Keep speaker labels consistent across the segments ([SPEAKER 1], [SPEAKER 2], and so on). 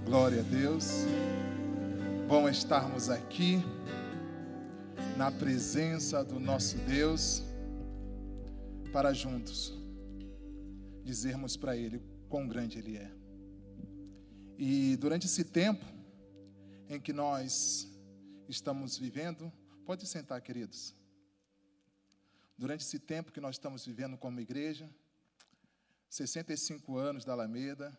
[SPEAKER 1] Glória a Deus. Bom estarmos aqui na presença do nosso Deus para juntos dizermos para Ele quão grande Ele é. E durante esse tempo em que nós estamos vivendo, pode sentar, queridos. Durante esse tempo que nós estamos vivendo como igreja, 65 anos da Alameda.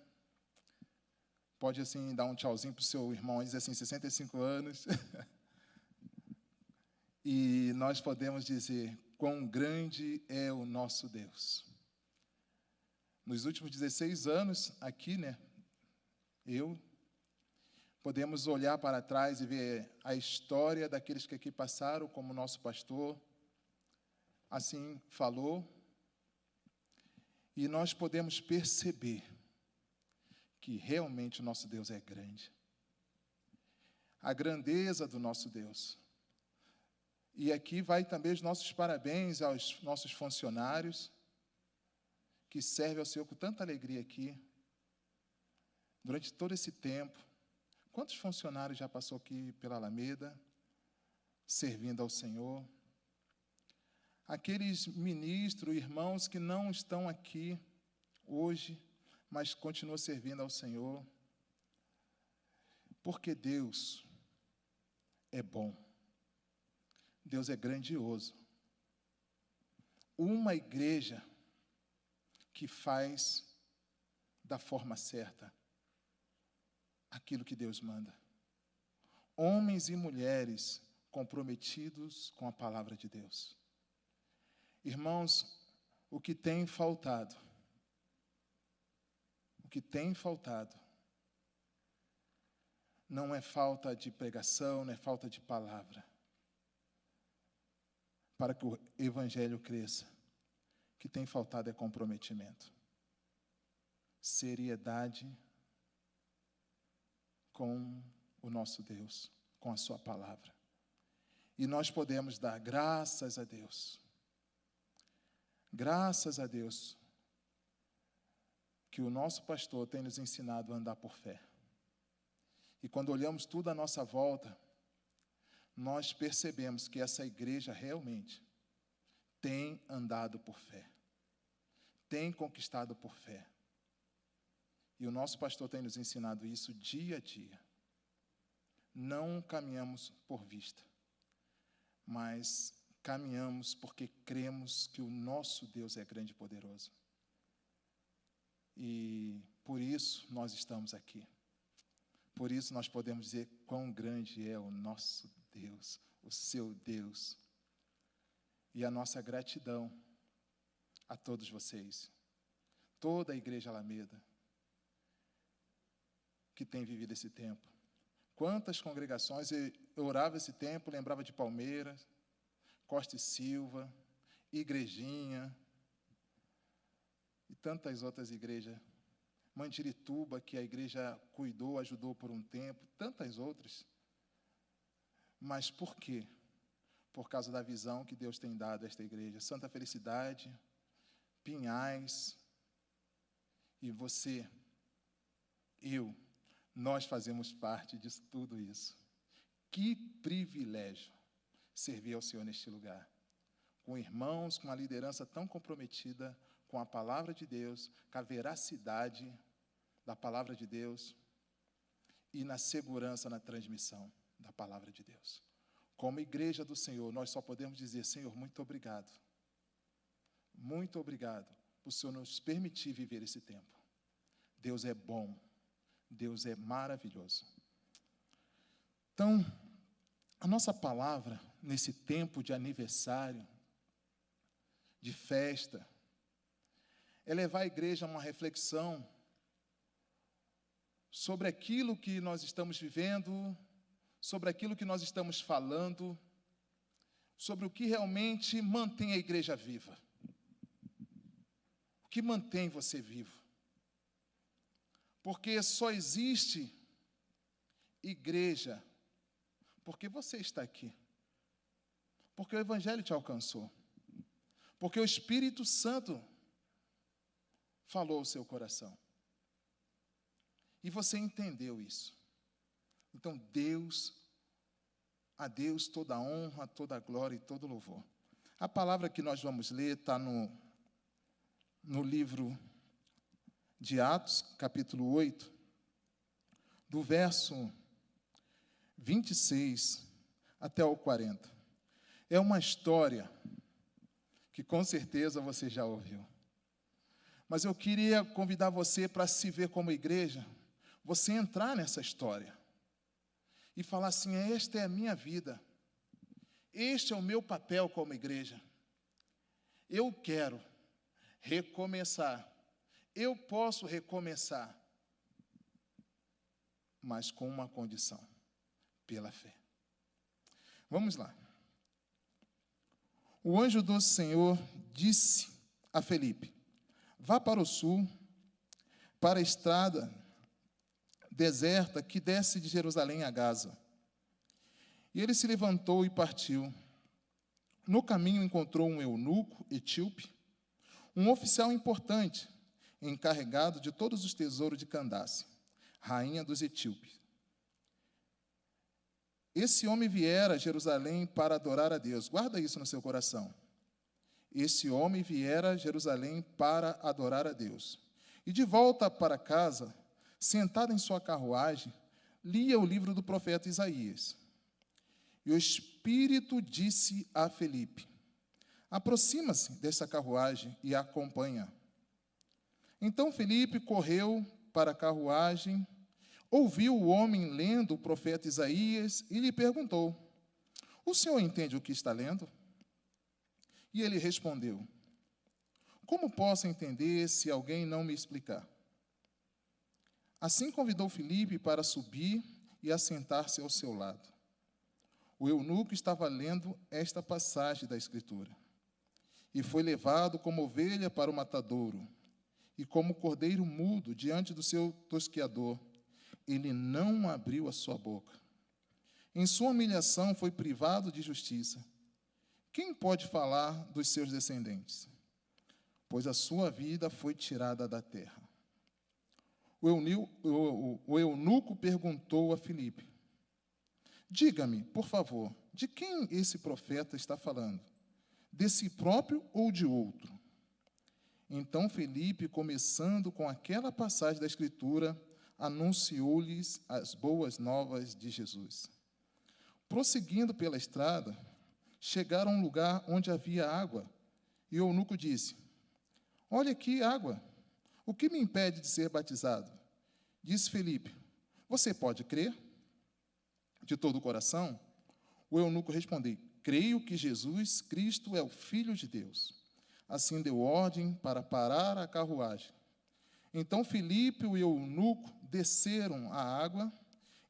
[SPEAKER 1] Pode, assim, dar um tchauzinho para o seu irmão e dizer assim, 65 anos. E nós podemos dizer quão grande é o nosso Deus. Nos últimos 16 anos, aqui, podemos olhar para trás e ver a história daqueles que aqui passaram, como o nosso pastor, assim falou. E nós podemos perceber que realmente o nosso Deus é grande. A grandeza do nosso Deus. E aqui vai também os nossos parabéns aos nossos funcionários, que servem ao Senhor com tanta alegria aqui, durante todo esse tempo. Quantos funcionários já passou aqui pela Alameda, servindo ao Senhor? Aqueles ministros, irmãos que não estão aqui hoje, mas continua servindo ao Senhor, porque Deus é bom, Deus é grandioso. Uma igreja que faz da forma certa aquilo que Deus manda. Homens e mulheres comprometidos com a palavra de Deus. Irmãos, o que tem faltado não é falta de pregação, não é falta de palavra, para que o evangelho cresça. O que tem faltado é comprometimento, seriedade com o nosso Deus, com a sua palavra. E nós podemos dar graças a Deus, que o nosso pastor tem nos ensinado a andar por fé. E quando olhamos tudo à nossa volta, nós percebemos que essa igreja realmente tem andado por fé, tem conquistado por fé. E o nosso pastor tem nos ensinado isso dia a dia. Não caminhamos por vista, mas caminhamos porque cremos que o nosso Deus é grande e poderoso. E por isso nós estamos aqui. Por isso nós podemos dizer quão grande é o nosso Deus, o seu Deus. E a nossa gratidão a todos vocês, toda a Igreja Alameda, que tem vivido esse tempo. Quantas congregações, eu orava esse tempo, lembrava de Palmeiras, Costa e Silva, Igrejinha, e tantas outras igrejas. Mandirituba, que a igreja cuidou, ajudou por um tempo, tantas outras. Mas por quê? Por causa da visão que Deus tem dado a esta igreja. Santa Felicidade, Pinhais, e você, nós fazemos parte de tudo isso. Que privilégio servir ao Senhor neste lugar, com irmãos, com uma liderança tão comprometida com a palavra de Deus, com a veracidade da palavra de Deus e na segurança na transmissão da palavra de Deus. Como igreja do Senhor, nós só podemos dizer, Senhor, muito obrigado. Muito obrigado por o Senhor nos permitir viver esse tempo. Deus é bom, Deus é maravilhoso. Então, a nossa palavra, nesse tempo de aniversário, de festa, é levar a igreja a uma reflexão sobre aquilo que nós estamos vivendo, sobre aquilo que nós estamos falando, sobre o que realmente mantém a igreja viva. O que mantém você vivo? Porque só existe igreja porque você está aqui. Porque o Evangelho te alcançou. Porque o Espírito Santo falou ao seu coração. E você entendeu isso. Então, a Deus toda a honra, toda a glória e todo o louvor. A palavra que nós vamos ler está no livro de Atos, capítulo 8, do verso 26 até o 40. É uma história que com certeza você já ouviu. Mas eu queria convidar você para se ver como igreja, você entrar nessa história e falar assim: esta é a minha vida, este é o meu papel como igreja. Eu quero recomeçar, eu posso recomeçar, mas com uma condição: pela fé. Vamos lá. O anjo do Senhor disse a Felipe: vá para o sul, para a estrada deserta que desce de Jerusalém a Gaza. E ele se levantou e partiu. No caminho encontrou um eunuco etíope, um oficial importante, encarregado de todos os tesouros de Candace, rainha dos etíopes. Esse homem viera a Jerusalém para adorar a Deus. Guarda isso no seu coração. Esse homem viera a Jerusalém para adorar a Deus. E de volta para casa, sentado em sua carruagem, lia o livro do profeta Isaías. E o Espírito disse a Felipe: aproxima-se dessa carruagem e a acompanha. Então Felipe correu para a carruagem, ouviu o homem lendo o profeta Isaías e lhe perguntou: o senhor entende o que está lendo? E ele respondeu: como posso entender se alguém não me explicar? Assim convidou Felipe para subir e assentar-se ao seu lado. O eunuco estava lendo esta passagem da Escritura: e foi levado como ovelha para o matadouro, e como cordeiro mudo diante do seu tosqueador, ele não abriu a sua boca. Em sua humilhação foi privado de justiça. Quem pode falar dos seus descendentes? Pois a sua vida foi tirada da terra. O eunuco perguntou a Filipe: diga-me, por favor, de quem esse profeta está falando? De si próprio ou de outro? Então Filipe, começando com aquela passagem da Escritura, anunciou-lhes as boas novas de Jesus. Prosseguindo pela estrada, chegaram a um lugar onde havia água, e o eunuco disse: olha aqui, água. O que me impede de ser batizado? Disse Filipe: você pode crer? De todo o coração? O eunuco respondeu: creio que Jesus Cristo é o Filho de Deus. Assim deu ordem para parar a carruagem. Então Filipe e o eunuco desceram a água,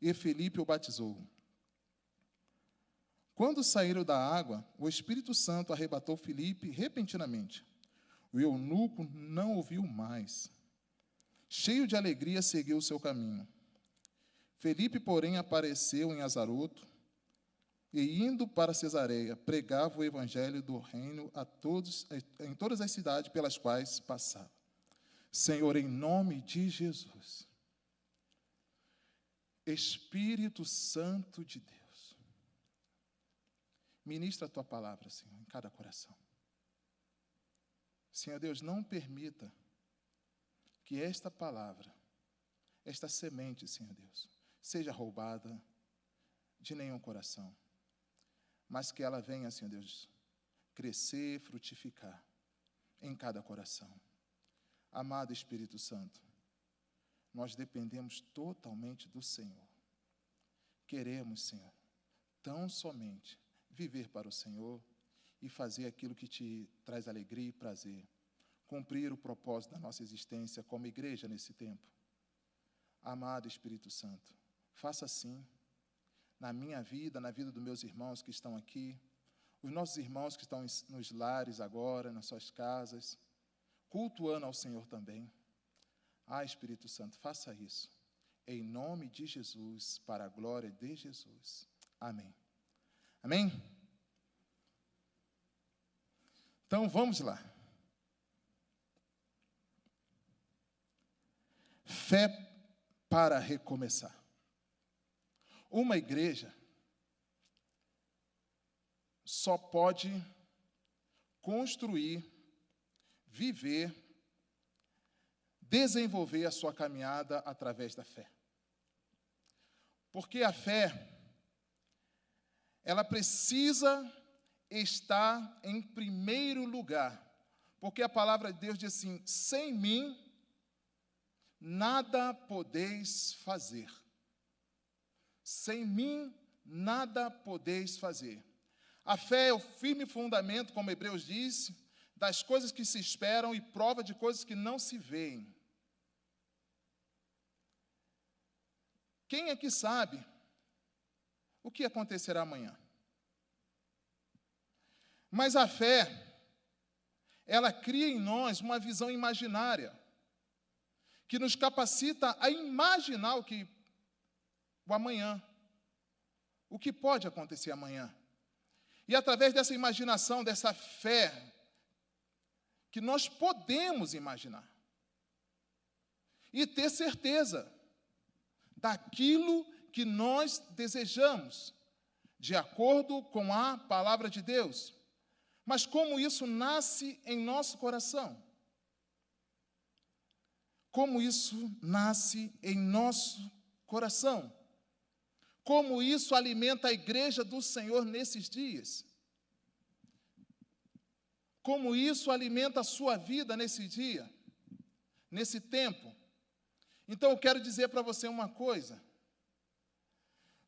[SPEAKER 1] e Filipe o batizou. Quando saíram da água, o Espírito Santo arrebatou Filipe repentinamente. O eunuco não ouviu mais. Cheio de alegria, seguiu o seu caminho. Filipe, porém, apareceu em Azaroto, e indo para Cesareia, pregava o evangelho do reino em todas as cidades pelas quais passava. Senhor, em nome de Jesus, Espírito Santo de Deus, ministra a tua palavra, Senhor, em cada coração. Senhor Deus, não permita que esta palavra, esta semente, Senhor Deus, seja roubada de nenhum coração, mas que ela venha, Senhor Deus, crescer, frutificar em cada coração. Amado Espírito Santo, nós dependemos totalmente do Senhor. Queremos, Senhor, tão somente viver para o Senhor e fazer aquilo que te traz alegria e prazer, cumprir o propósito da nossa existência como igreja nesse tempo. Amado Espírito Santo, faça assim na minha vida, na vida dos meus irmãos que estão aqui, os nossos irmãos que estão nos lares agora, nas suas casas, cultuando ao Senhor também. Espírito Santo, faça isso, em nome de Jesus, para a glória de Jesus. Amém. Amém? Então, vamos lá. Fé para recomeçar. Uma igreja só pode construir, viver, desenvolver a sua caminhada através da fé. Porque a fé, ela precisa estar em primeiro lugar. Porque a palavra de Deus diz assim: sem mim, nada podeis fazer. Sem mim, nada podeis fazer. A fé é o firme fundamento, como Hebreus diz, das coisas que se esperam e prova de coisas que não se veem. Quem aqui sabe o que acontecerá amanhã? Mas a fé, ela cria em nós uma visão imaginária, que nos capacita a imaginar o amanhã, o que pode acontecer amanhã. E através dessa imaginação, dessa fé, que nós podemos imaginar e ter certeza daquilo que nós desejamos, de acordo com a palavra de Deus. Mas como isso nasce em nosso coração? Como isso nasce em nosso coração? Como isso alimenta a igreja do Senhor nesses dias? Como isso alimenta a sua vida nesse dia, nesse tempo? Então eu quero dizer para você uma coisa.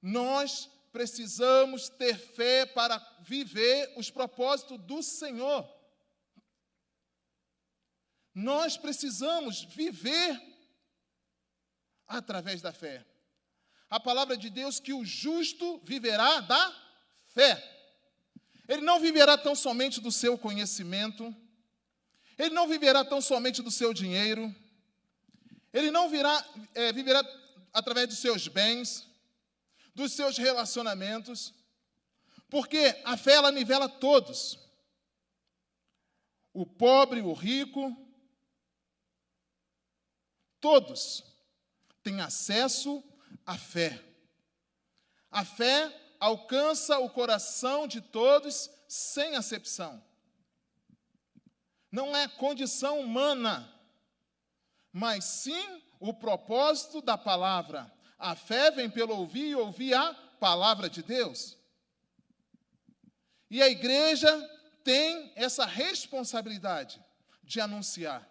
[SPEAKER 1] Nós precisamos ter fé para viver os propósitos do Senhor. Nós precisamos viver através da fé. A palavra de Deus que o justo viverá da fé. Ele não viverá tão somente do seu conhecimento, ele não viverá tão somente do seu dinheiro, ele não viverá através dos seus bens, dos seus relacionamentos, porque a fé, ela nivela todos. O pobre, o rico, todos têm acesso à fé. A fé alcança o coração de todos sem acepção. Não é condição humana, mas sim o propósito da palavra. A fé vem pelo ouvir e ouvir a palavra de Deus. E a igreja tem essa responsabilidade de anunciar.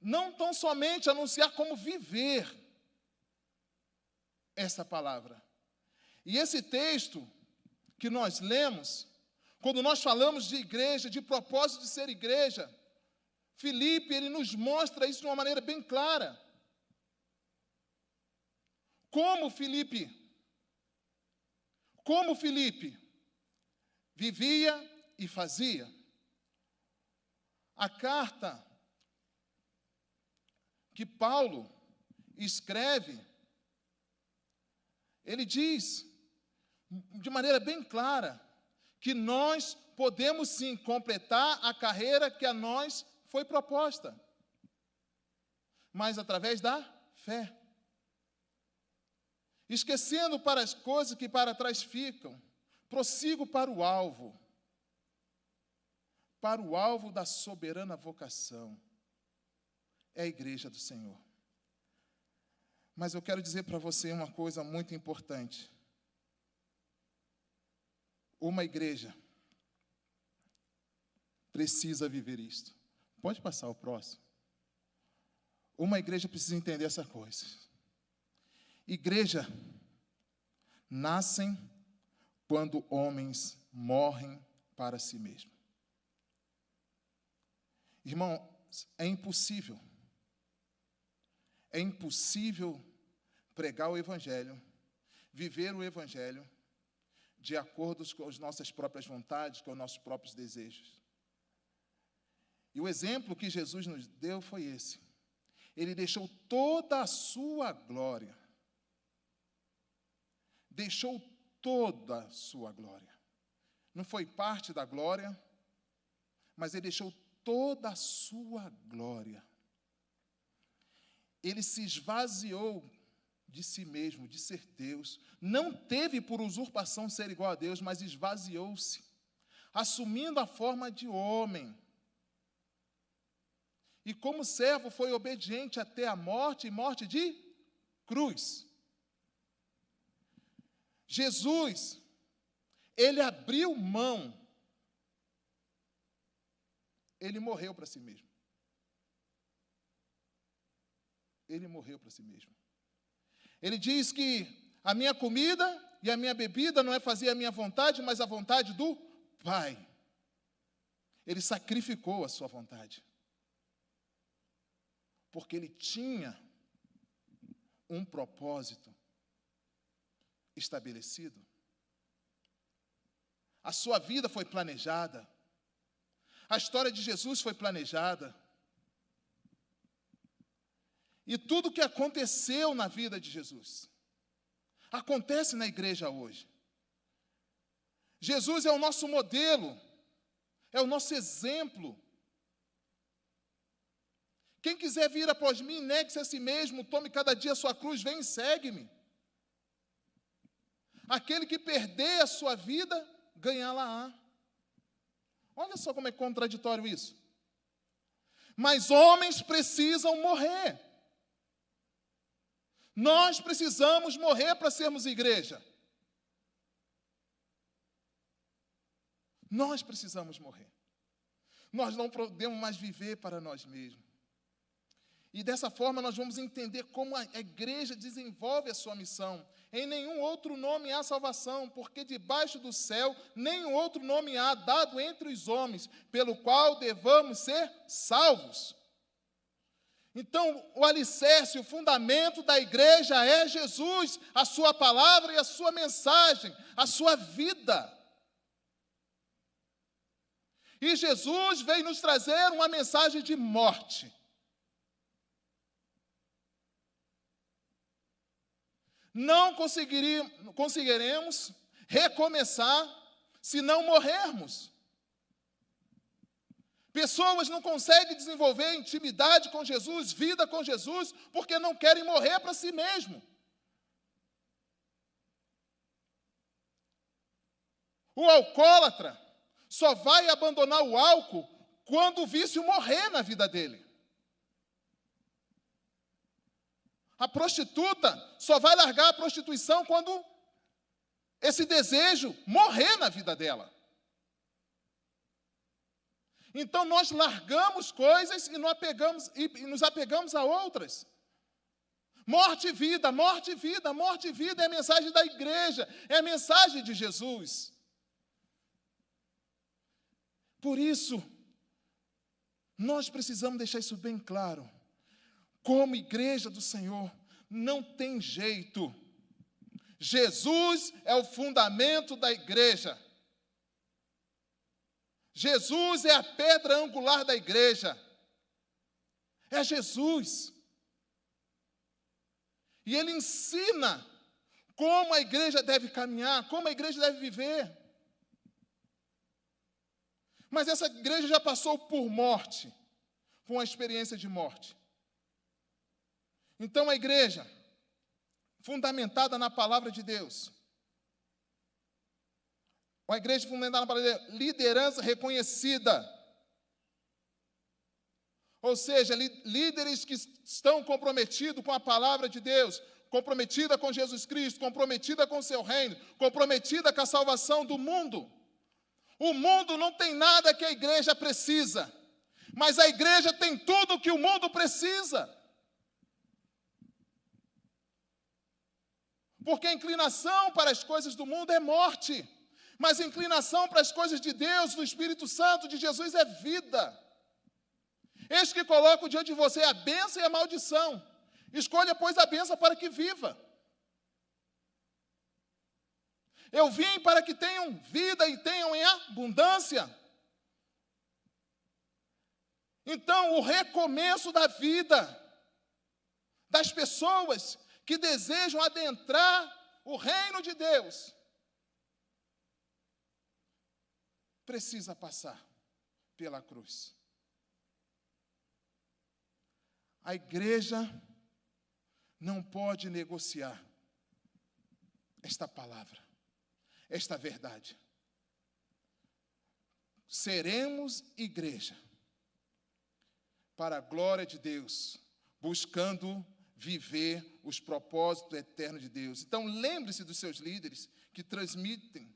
[SPEAKER 1] Não tão somente anunciar, como viver essa palavra. E esse texto que nós lemos, quando nós falamos de igreja, de propósito de ser igreja, Filipe, ele nos mostra isso de uma maneira bem clara. Como Filipe vivia e fazia. A carta que Paulo escreve, ele diz de maneira bem clara que nós podemos sim completar a carreira que a nós foi proposta, mas através da fé. Esquecendo para as coisas que para trás ficam, prossigo para o alvo da soberana vocação. É a igreja do Senhor. Mas eu quero dizer para você uma coisa muito importante. Uma igreja precisa viver isto. Pode passar o próximo. Uma igreja precisa entender essa coisa. Igreja nascem quando homens morrem para si mesmos. Irmão, é impossível pregar o Evangelho, viver o Evangelho, de acordo com as nossas próprias vontades, com os nossos próprios desejos. E o exemplo que Jesus nos deu foi esse. Ele deixou toda a sua glória. Deixou toda a sua glória. Não foi parte da glória, mas ele deixou toda a sua glória. ele se esvaziou de si mesmo, de ser Deus. Não teve por usurpação ser igual a Deus, mas esvaziou-se, assumindo a forma de homem. E como servo foi obediente até a morte, e morte de cruz. Jesus, ele abriu mão. Ele morreu para si mesmo. Ele morreu para si mesmo. Ele diz que a minha comida e a minha bebida não é fazer a minha vontade, mas a vontade do Pai. Ele sacrificou a sua vontade. Porque ele tinha um propósito estabelecido. A sua vida foi planejada. A história de Jesus foi planejada. E tudo que aconteceu na vida de Jesus acontece na igreja hoje. Jesus é o nosso modelo, é o nosso exemplo. Quem quiser vir após mim, negue-se a si mesmo, tome cada dia a sua cruz, vem e segue-me. Aquele que perder a sua vida, ganhá-la-á. Olha só como é contraditório isso. Mas homens precisam morrer. Nós precisamos morrer para sermos igreja. Nós precisamos morrer. Nós não podemos mais viver para nós mesmos. E dessa forma nós vamos entender como a igreja desenvolve a sua missão. Em nenhum outro nome há salvação, porque debaixo do céu nenhum outro nome há dado entre os homens, pelo qual devamos ser salvos. Então, o alicerce, o fundamento da igreja é Jesus, a sua palavra e a sua mensagem, a sua vida. E Jesus veio nos trazer uma mensagem de morte. Não conseguiremos recomeçar se não morrermos. Pessoas não conseguem desenvolver intimidade com Jesus, vida com Jesus, porque não querem morrer para si mesmo. O alcoólatra só vai abandonar o álcool quando o vício morrer na vida dele. A prostituta só vai largar a prostituição quando esse desejo morrer na vida dela. Então nós largamos coisas e nos apegamos a outras. Morte e vida, morte e vida, morte e vida é a mensagem da igreja, é a mensagem de Jesus. Por isso, nós precisamos deixar isso bem claro. Como igreja do Senhor, não tem jeito. Jesus é o fundamento da igreja. Jesus é a pedra angular da igreja. É Jesus. E ele ensina como a igreja deve caminhar, como a igreja deve viver. Mas essa igreja já passou por morte, por uma experiência de morte. Então a igreja, fundamentada na palavra de Deus, uma igreja fundamentada na palavra de Deus, liderança reconhecida. Ou seja, líderes que estão comprometidos com a palavra de Deus, comprometida com Jesus Cristo, comprometida com o seu reino, comprometida com a salvação do mundo. O mundo não tem nada que a igreja precisa, mas a igreja tem tudo que o mundo precisa. Porque a inclinação para as coisas do mundo é morte, mas a inclinação para as coisas de Deus, do Espírito Santo, de Jesus, é vida. Eis que coloco diante de você a bênção e a maldição. Escolha, pois, a bênção para que viva. Eu vim para que tenham vida e tenham em abundância. Então, o recomeço da vida das pessoas que desejam adentrar o reino de Deus precisa passar pela cruz. A igreja não pode negociar esta palavra, esta verdade. Seremos igreja para a glória de Deus, buscando viver os propósitos eternos de Deus. Então, lembre-se dos seus líderes que transmitem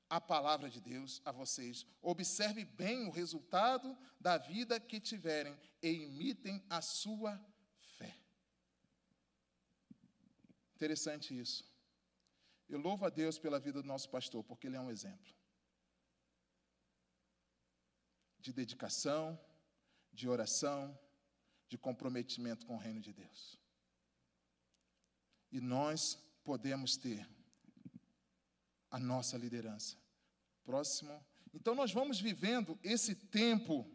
[SPEAKER 1] a palavra de Deus a vocês. Observe bem o resultado da vida que tiverem e imitem a sua fé. Interessante isso. Eu louvo a Deus pela vida do nosso pastor, porque ele é um exemplo de dedicação, de oração, de comprometimento com o reino de Deus. E nós podemos ter a nossa liderança. Próximo. Então, nós vamos vivendo esse tempo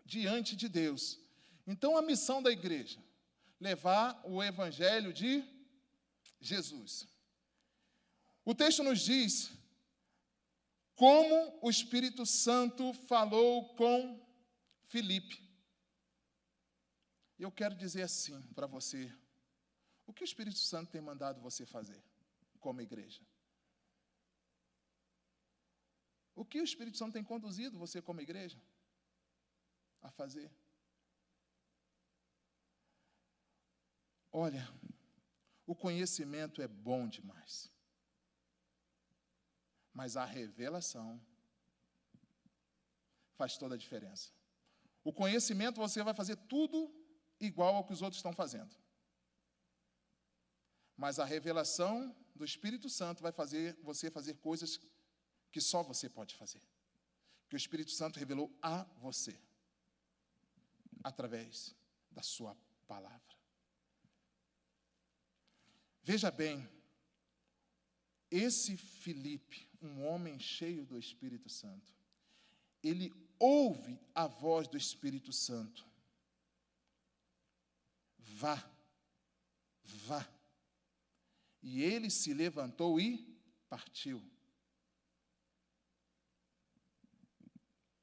[SPEAKER 1] diante de Deus. Então, a missão da igreja, levar o evangelho de Jesus. O texto nos diz como o Espírito Santo falou com Filipe. Eu quero dizer assim para você: o que o Espírito Santo tem mandado você fazer como igreja? O que o Espírito Santo tem conduzido você como igreja a fazer? Olha, o conhecimento é bom demais, mas a revelação faz toda a diferença. O conhecimento, você vai fazer tudo igual ao que os outros estão fazendo. Mas a revelação do Espírito Santo vai fazer você fazer coisas que só você pode fazer. Que o Espírito Santo revelou a você, através da sua palavra. Veja bem, esse Filipe, um homem cheio do Espírito Santo, ele ouve a voz do Espírito Santo. Vá, vá. E ele se levantou e partiu.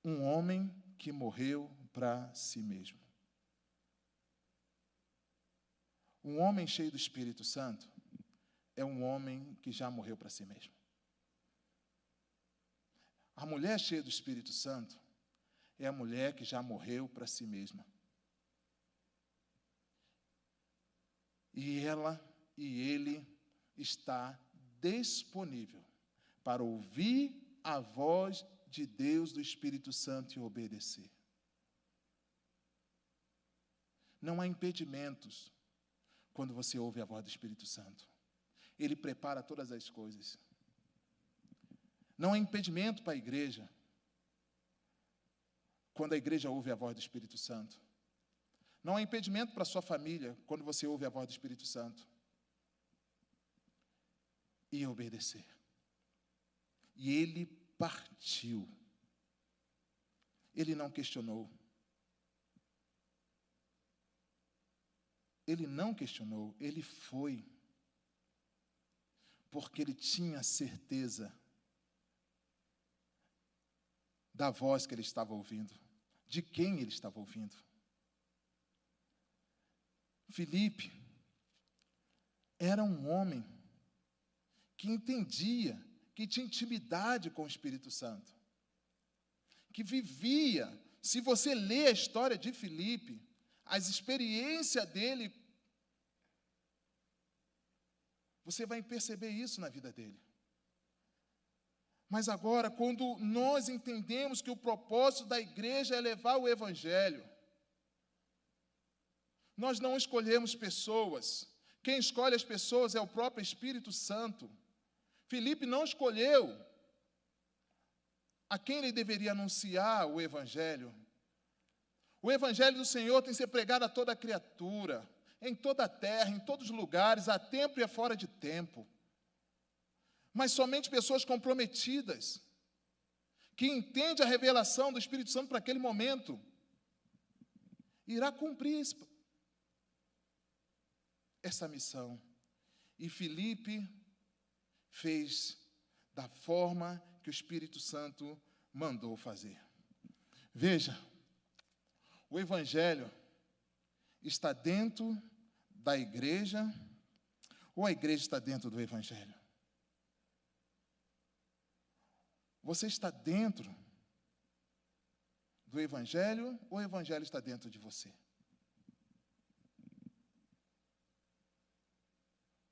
[SPEAKER 1] Um homem que morreu para si mesmo. Um homem cheio do Espírito Santo é um homem que já morreu para si mesmo. A mulher cheia do Espírito Santo é a mulher que já morreu para si mesma. E ela e ele está disponível para ouvir a voz de Deus, do Espírito Santo, e obedecer. Não há impedimentos quando você ouve a voz do Espírito Santo. Ele prepara todas as coisas. Não há impedimento para a igreja quando a igreja ouve a voz do Espírito Santo. Não há impedimento para a sua família quando você ouve a voz do Espírito Santo. E obedecer. E ele partiu. Ele não questionou. Ele não questionou, ele foi. Porque ele tinha certeza da voz que ele estava ouvindo, de quem ele estava ouvindo. Filipe era um homem que entendia, que tinha intimidade com o Espírito Santo, que vivia. Se você lê a história de Filipe, as experiências dele, você vai perceber isso na vida dele. Mas agora, quando nós entendemos que o propósito da igreja é levar o Evangelho, nós não escolhemos pessoas. Quem escolhe as pessoas é o próprio Espírito Santo. Filipe não escolheu a quem ele deveria anunciar o Evangelho. O Evangelho do Senhor tem que ser pregado a toda criatura, em toda a terra, em todos os lugares, a tempo e a fora de tempo. Mas somente pessoas comprometidas, que entendem a revelação do Espírito Santo para aquele momento, irá cumprir essa missão. E Filipe fez da forma que o Espírito Santo mandou fazer. Veja, o Evangelho está dentro da igreja ou a igreja está dentro do Evangelho? Você está dentro do Evangelho ou o Evangelho está dentro de você?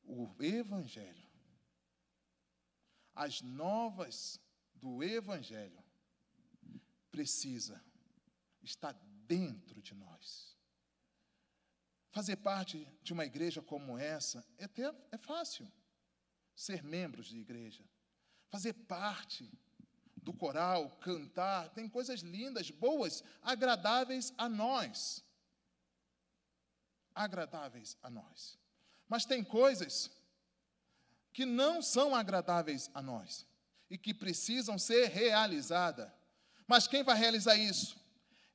[SPEAKER 1] O Evangelho, as novas do Evangelho, precisa estar dentro de nós. Fazer parte de uma igreja como essa é fácil. Ser membros de igreja. Fazer parte do coral, cantar, tem coisas lindas, boas, agradáveis a nós. Agradáveis a nós. Mas tem coisas que não são agradáveis a nós e que precisam ser realizadas. Mas quem vai realizar isso?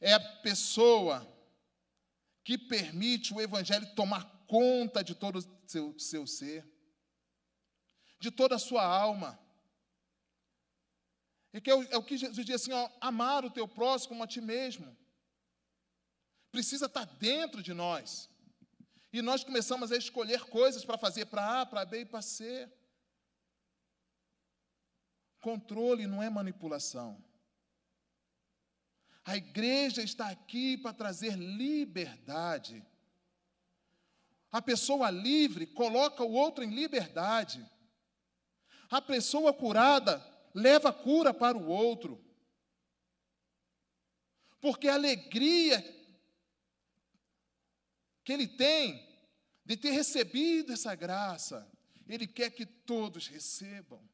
[SPEAKER 1] É a pessoa que permite o Evangelho tomar conta de todo o seu ser, de toda a sua alma. É o que Jesus diz assim, ó, amar o teu próximo como a ti mesmo. Precisa estar dentro de nós. E nós começamos a escolher coisas para fazer para A, para B e para C. Controle não é manipulação. A igreja está aqui para trazer liberdade. A pessoa livre coloca o outro em liberdade. A pessoa curada leva a cura para o outro. Porque a alegria que ele tem de ter recebido essa graça, ele quer que todos recebam.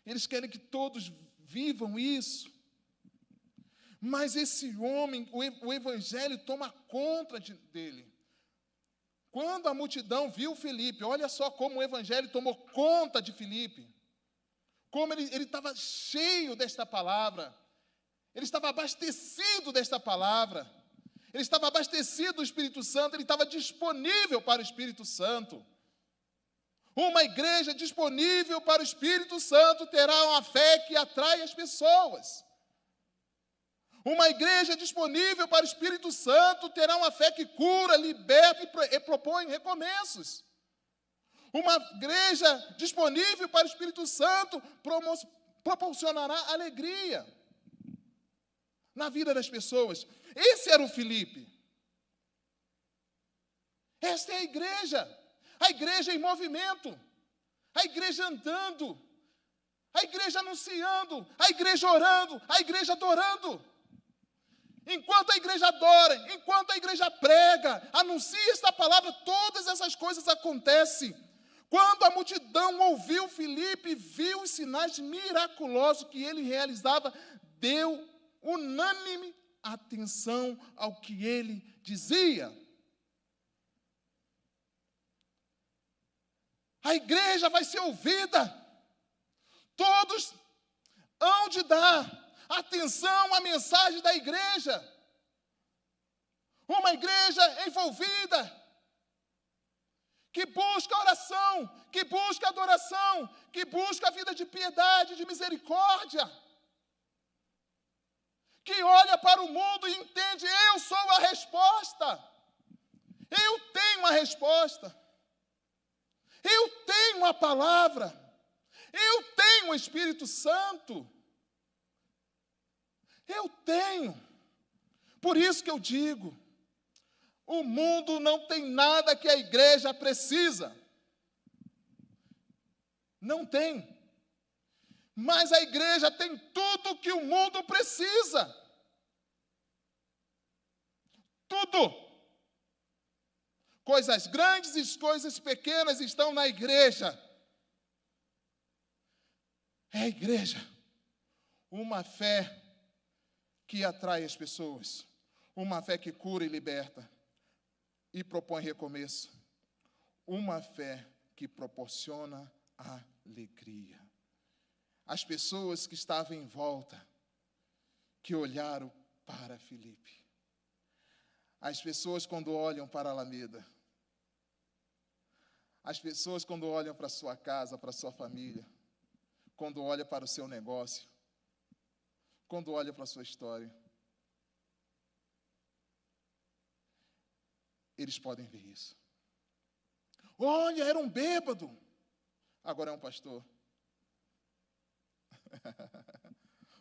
[SPEAKER 1] Eles querem que todos vivam isso. Mas esse homem, o Evangelho toma conta dele. Quando a multidão viu Filipe, olha só como o Evangelho tomou conta de Filipe. Como ele estava cheio desta palavra. Ele estava abastecido desta palavra. Ele estava abastecido do Espírito Santo. Ele estava disponível para o Espírito Santo. Uma igreja disponível para o Espírito Santo terá uma fé que atrai as pessoas. Uma igreja disponível para o Espírito Santo terá uma fé que cura, liberta e propõe recomeços. Uma igreja disponível para o Espírito Santo proporcionará alegria na vida das pessoas. Esse era o Filipe. Esta é a igreja em movimento, a igreja andando, a igreja anunciando, a igreja orando, a igreja adorando. Enquanto a igreja adora, enquanto a igreja prega, anuncia esta palavra, todas essas coisas acontecem. Quando a multidão ouviu Filipe, viu os sinais miraculosos que ele realizava, deu unânime atenção ao que ele dizia. A igreja vai ser ouvida. Todos hão de dar atenção à mensagem da igreja. Uma igreja envolvida, que busca oração, que busca adoração, que busca a vida de piedade, de misericórdia, que olha para o mundo e entende, eu sou a resposta, eu tenho a resposta, eu tenho a palavra, eu tenho o Espírito Santo, eu tenho. Por isso que eu digo, o mundo não tem nada que a igreja precisa. Não tem. Mas a igreja tem tudo que o mundo precisa. Tudo. Coisas grandes e coisas pequenas estão na igreja. É a igreja. Uma fé que atrai as pessoas. Uma fé que cura e liberta. E propõe recomeço. Uma fé que proporciona alegria. As pessoas que estavam em volta, que olharam para Filipe. As pessoas quando olham para a Alameda. As pessoas quando olham para a sua casa, para a sua família. Quando olham para o seu negócio. Quando olham para a sua história. eles podem ver isso. Olha, era um bêbado, agora é um pastor.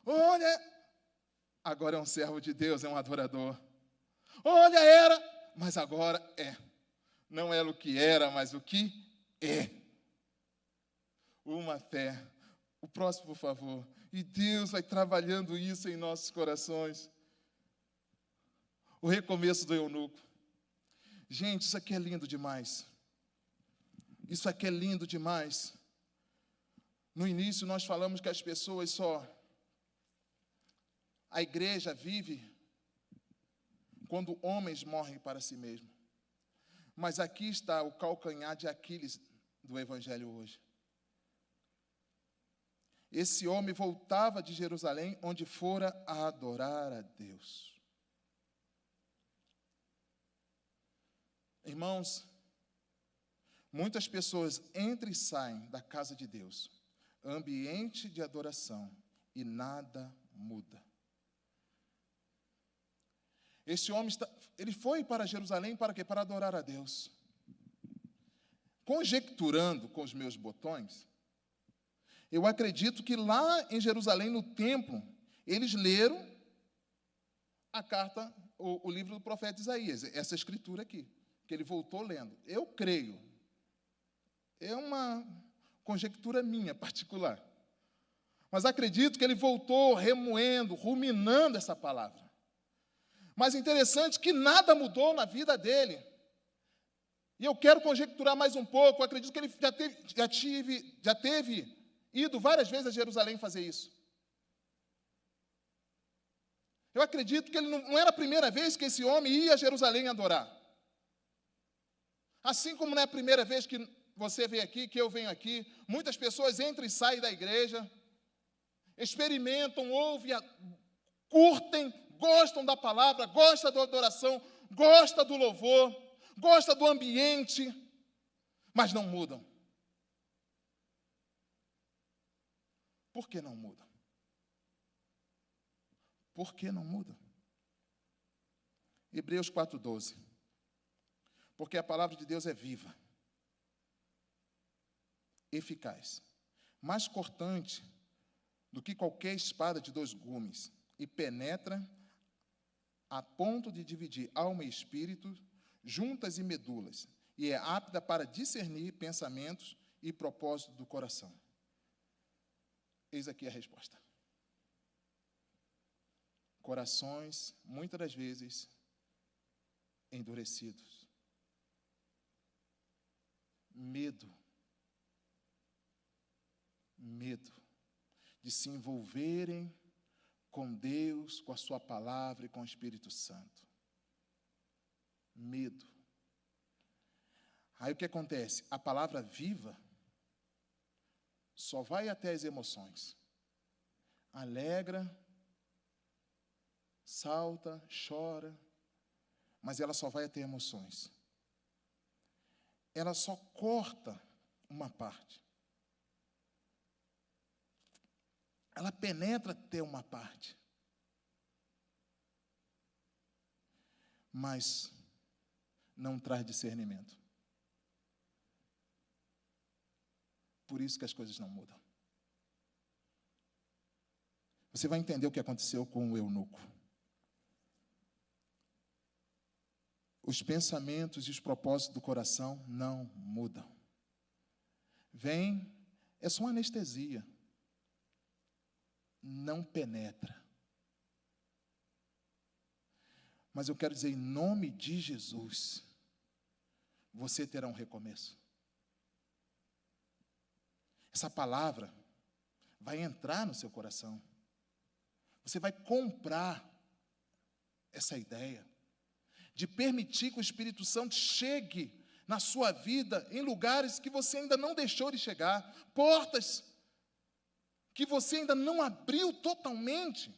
[SPEAKER 1] Olha, agora é um servo de Deus, é um adorador. Olha, era, mas agora é. Não era o que era, mas o que é. Uma fé. O próximo, por favor. E Deus vai trabalhando isso em nossos corações. O recomeço do eunuco. Gente, isso aqui é lindo demais. Isso aqui é lindo demais. No início nós falamos que as pessoas só... A igreja vive quando homens morrem para si mesmo. Mas aqui está o calcanhar de Aquiles do Evangelho hoje. Esse homem voltava de Jerusalém, onde fora a adorar a Deus. Irmãos, muitas pessoas entram e saem da casa de Deus, ambiente de adoração, e nada muda. Esse homem, ele foi para Jerusalém para quê? Para adorar a Deus. Conjecturando com os meus botões, eu acredito que lá em Jerusalém, no templo, eles leram a carta, o livro do profeta Isaías, essa escritura aqui, que ele voltou lendo. Eu creio. É uma conjectura minha, particular. Mas acredito que ele voltou remoendo, ruminando essa palavra. Mas interessante que nada mudou na vida dele. E eu quero conjecturar mais um pouco. Eu acredito que ele já teve ido várias vezes a Jerusalém fazer isso. Eu acredito que não era a primeira vez que esse homem ia a Jerusalém adorar. Assim como não é a primeira vez que você vem aqui, que eu venho aqui, muitas pessoas entram e saem da igreja, experimentam, ouvem, curtem, gostam da palavra, gostam da adoração, gostam do louvor, gostam do ambiente, mas não mudam. Por que não mudam? Por que não mudam? Hebreus 4:12. Porque a palavra de Deus é viva, eficaz, mais cortante do que qualquer espada de 2 gumes, e penetra a ponto de dividir alma e espírito, juntas e medulas, e é apta para discernir pensamentos e propósitos do coração. Eis aqui a resposta. Corações, muitas das vezes, endurecidos. Medo de se envolverem com Deus, com a sua palavra e com o Espírito Santo. Medo. Aí o que acontece? A palavra viva só vai até as emoções. Alegra, salta, chora, mas ela só vai até emoções. Ela só corta uma parte. Ela penetra até uma parte. Mas não traz discernimento. Por isso que as coisas não mudam. Você vai entender o que aconteceu com o eunuco. Os pensamentos e os propósitos do coração não mudam. É só uma anestesia. Não penetra. Mas eu quero dizer, em nome de Jesus, você terá um recomeço. Essa palavra vai entrar no seu coração. Você vai comprar essa ideia de permitir que o Espírito Santo chegue na sua vida em lugares que você ainda não deixou de chegar, portas que você ainda não abriu totalmente.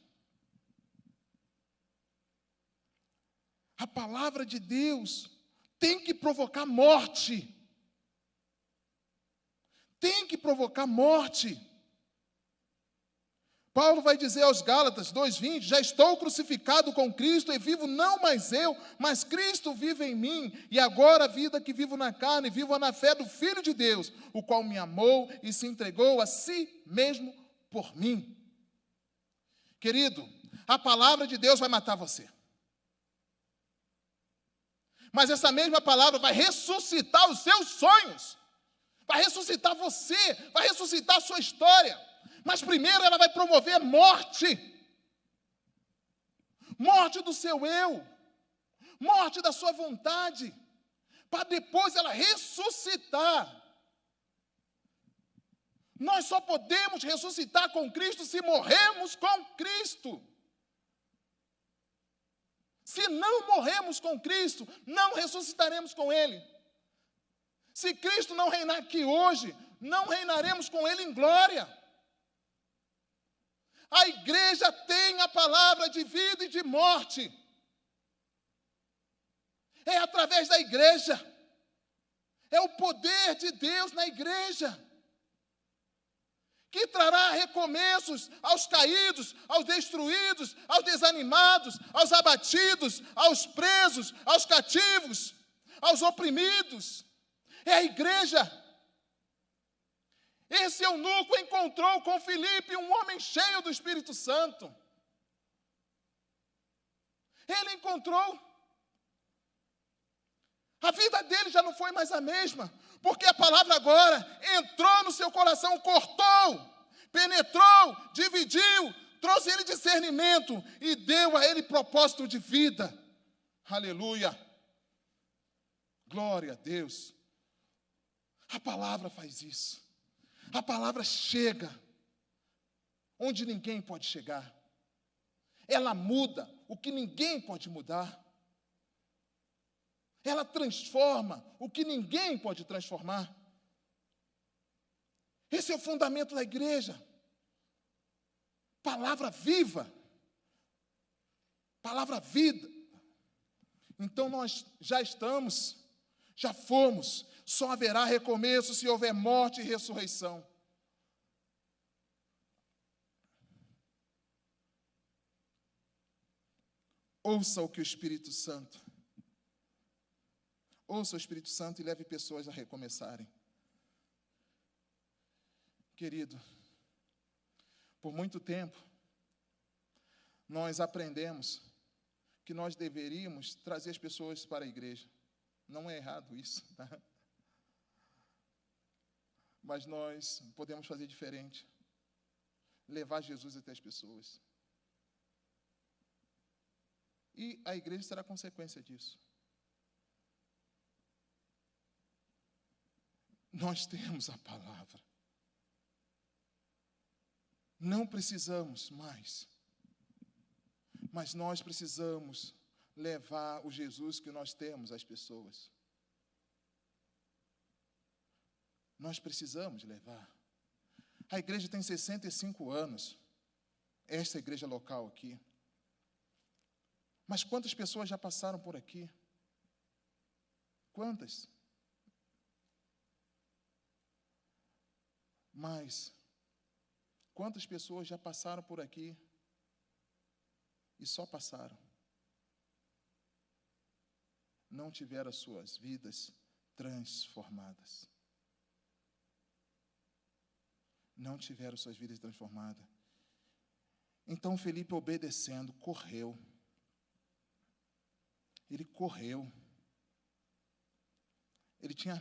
[SPEAKER 1] A palavra de Deus tem que provocar morte. Tem que provocar morte. Paulo vai dizer aos Gálatas 2:20, já estou crucificado com Cristo e vivo não mais eu, mas Cristo vive em mim, e agora a vida que vivo na carne, vivo na fé do Filho de Deus, o qual me amou e se entregou a si mesmo por mim. Querido, a palavra de Deus vai matar você. Mas essa mesma palavra vai ressuscitar os seus sonhos, vai ressuscitar você, vai ressuscitar a sua história. Mas primeiro ela vai promover morte. Morte do seu eu. Morte da sua vontade. Para depois ela ressuscitar. Nós só podemos ressuscitar com Cristo se morrermos com Cristo. Se não morrermos com Cristo, não ressuscitaremos com Ele. Se Cristo não reinar aqui hoje, não reinaremos com Ele em glória. A igreja tem a palavra de vida e de morte. É através da igreja. É o poder de Deus na igreja que trará recomeços aos caídos, aos destruídos, aos desanimados, aos abatidos, aos presos, aos cativos, aos oprimidos. É a igreja. Esse eunuco encontrou com Filipe um homem cheio do Espírito Santo. Ele encontrou. A vida dele já não foi mais a mesma, porque a palavra agora entrou no seu coração, cortou, penetrou, dividiu, trouxe ele discernimento e deu a ele propósito de vida. Aleluia. Glória a Deus. A palavra faz isso. A palavra chega onde ninguém pode chegar. Ela muda o que ninguém pode mudar. Ela transforma o que ninguém pode transformar. Esse é o fundamento da igreja. Palavra viva. Palavra vida. Então nós já estamos, já fomos. Só haverá recomeço se houver morte e ressurreição. Ouça o que o Espírito Santo. Ouça o Espírito Santo e leve pessoas a recomeçarem. Querido, por muito tempo, nós aprendemos que nós deveríamos trazer as pessoas para a igreja. Não é errado isso, tá? Mas nós podemos fazer diferente. Levar Jesus até as pessoas. E a igreja será consequência disso. Nós temos a palavra. Não precisamos mais. Mas nós precisamos levar o Jesus que nós temos às pessoas. Nós precisamos levar. A igreja tem 65 anos. Esta igreja local aqui. Mas quantas pessoas já passaram por aqui? Quantas? Mas quantas pessoas já passaram por aqui e só passaram? Não tiveram as suas vidas transformadas. Não tiveram suas vidas transformadas. Então Felipe, obedecendo, correu. Ele correu. Ele tinha...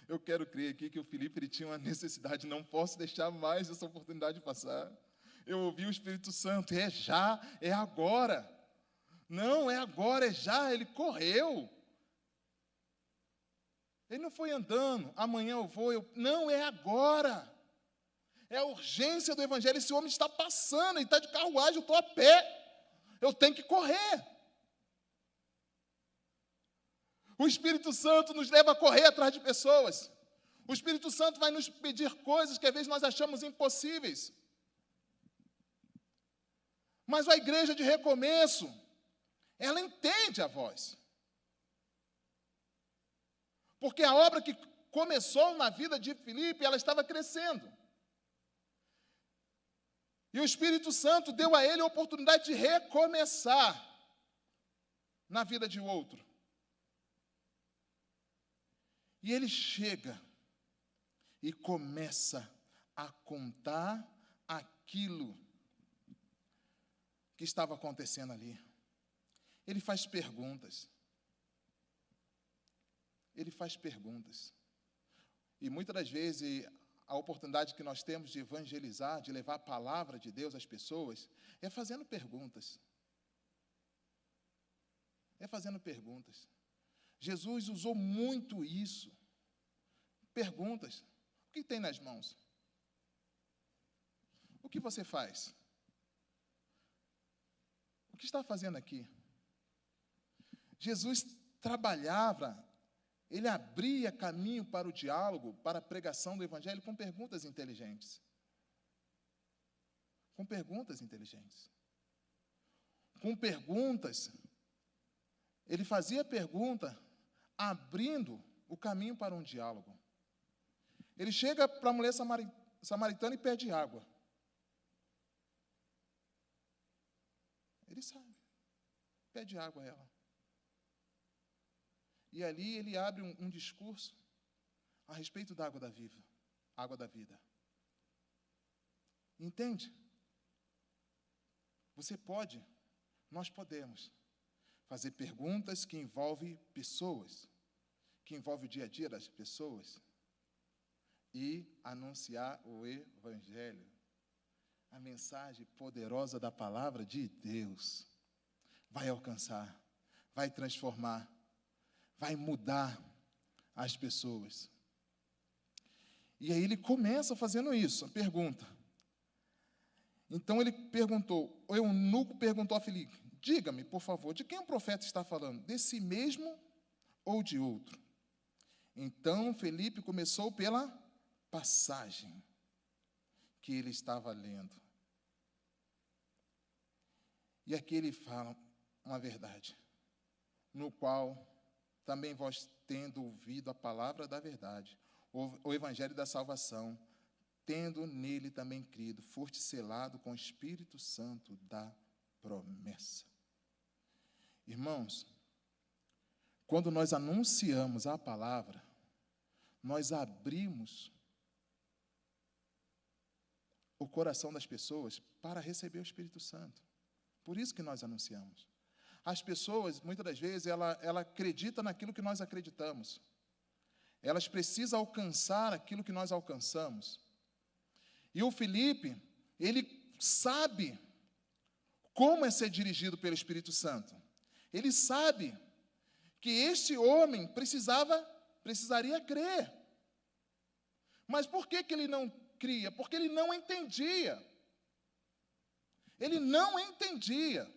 [SPEAKER 1] Eu quero crer aqui que o Felipe ele tinha uma necessidade, não posso deixar mais essa oportunidade passar. Eu ouvi o Espírito Santo, é já, é agora. Não, é agora, é já, ele correu. Ele não foi andando, amanhã eu vou, não, é agora. É a urgência do Evangelho, esse homem está passando, ele está de carruagem, eu estou a pé. Eu tenho que correr. O Espírito Santo nos leva a correr atrás de pessoas. O Espírito Santo vai nos pedir coisas que às vezes nós achamos impossíveis. Mas a igreja de recomeço, ela entende a voz. Porque a obra que começou na vida de Filipe, ela estava crescendo. E o Espírito Santo deu a ele a oportunidade de recomeçar na vida de outro. E ele chega e começa a contar aquilo que estava acontecendo ali. Ele faz perguntas. Ele faz perguntas. E muitas das vezes a oportunidade que nós temos de evangelizar, de levar a palavra de Deus às pessoas, é fazendo perguntas. É fazendo perguntas. Jesus usou muito isso. Perguntas. O que tem nas mãos? O que você faz? O que está fazendo aqui? Jesus trabalhava, ele abria caminho para o diálogo, para a pregação do Evangelho com perguntas inteligentes. Com perguntas inteligentes. Com perguntas, ele fazia pergunta, abrindo o caminho para um diálogo. Ele chega para a mulher samaritana e pede água. Ele sabe, pede água a ela. E ali ele abre um discurso a respeito da água da vida. Entende? Você pode, nós podemos fazer perguntas que envolvem pessoas, que envolvem o dia a dia das pessoas, e anunciar o Evangelho, a mensagem poderosa da palavra de Deus. Vai alcançar, vai transformar, vai mudar as pessoas. E aí ele começa fazendo isso, a pergunta. Então ele perguntou, o eunuco perguntou a Filipe, diga-me, por favor, de quem o profeta está falando? De si mesmo ou de outro? Então Filipe começou pela passagem que ele estava lendo. E aqui ele fala uma verdade, no qual também vós, tendo ouvido a palavra da verdade, o evangelho da salvação, tendo nele também crido, foste selado com o Espírito Santo da promessa. Irmãos, quando nós anunciamos a palavra, nós abrimos o coração das pessoas para receber o Espírito Santo. Por isso que nós anunciamos. As pessoas, muitas das vezes, ela acredita naquilo que nós acreditamos. Elas precisam alcançar aquilo que nós alcançamos. E o Filipe, ele sabe como é ser dirigido pelo Espírito Santo. Ele sabe que este homem precisaria crer. Mas por que ele não cria? Porque ele não entendia. Ele não entendia.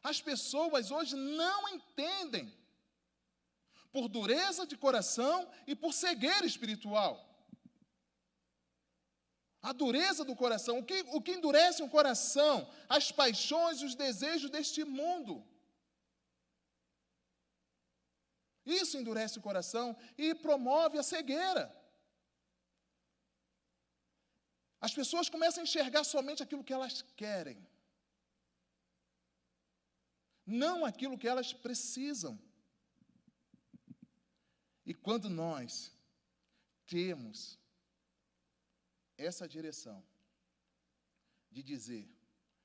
[SPEAKER 1] As pessoas hoje não entendem, por dureza de coração e por cegueira espiritual. A dureza do coração, o que endurece o coração? As paixões e os desejos deste mundo. Isso endurece o coração e promove a cegueira. As pessoas começam a enxergar somente aquilo que elas querem, não aquilo que elas precisam. E quando nós temos essa direção de dizer,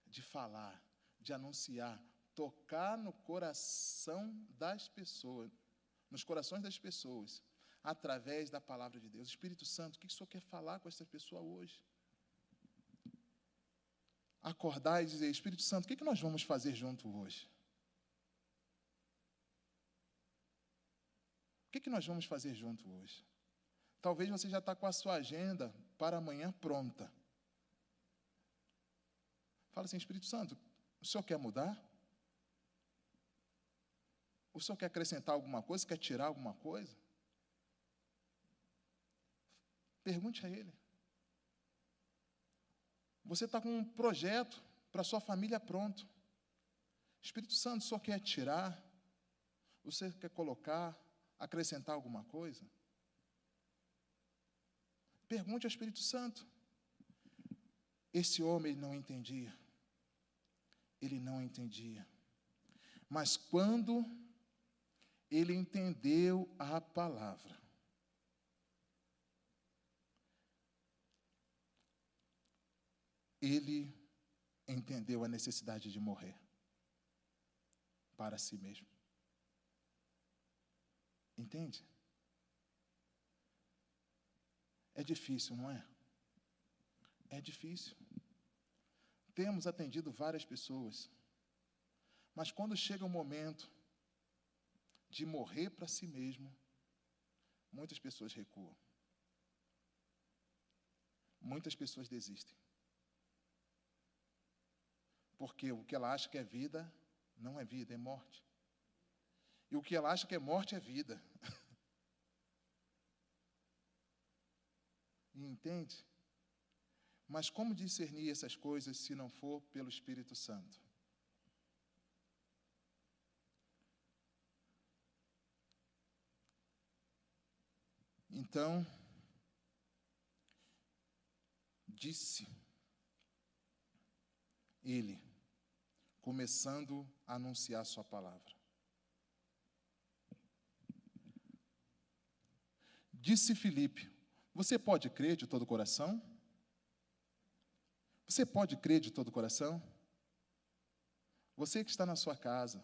[SPEAKER 1] de falar, de anunciar, tocar no coração das pessoas, nos corações das pessoas, através da palavra de Deus. Espírito Santo, o que o Senhor quer falar com essa pessoa hoje? Acordar e dizer, Espírito Santo, o que nós vamos fazer junto hoje? O que nós vamos fazer junto hoje? Talvez você já está com a sua agenda para amanhã pronta. Fala assim, Espírito Santo, o Senhor quer mudar? O Senhor quer acrescentar alguma coisa? Quer tirar alguma coisa? Pergunte a Ele. Você está com um projeto para a sua família pronto. Espírito Santo, o Senhor quer tirar? O Senhor quer colocar? Acrescentar alguma coisa? Pergunte ao Espírito Santo. Esse homem não entendia. Ele não entendia. Mas quando ele entendeu a palavra, ele entendeu a necessidade de morrer para si mesmo. Entende? É difícil, não é? É difícil. Temos atendido várias pessoas, mas quando chega o momento de morrer para si mesmo, muitas pessoas recuam. Muitas pessoas desistem. Porque o que ela acha que é vida, não é vida, é morte. E o que ela acha que é morte é vida. Entende? Mas como discernir essas coisas se não for pelo Espírito Santo? Então, disse ele, começando a anunciar sua palavra. Disse Filipe: você pode crer de todo o coração? Você pode crer de todo o coração? Você que está na sua casa,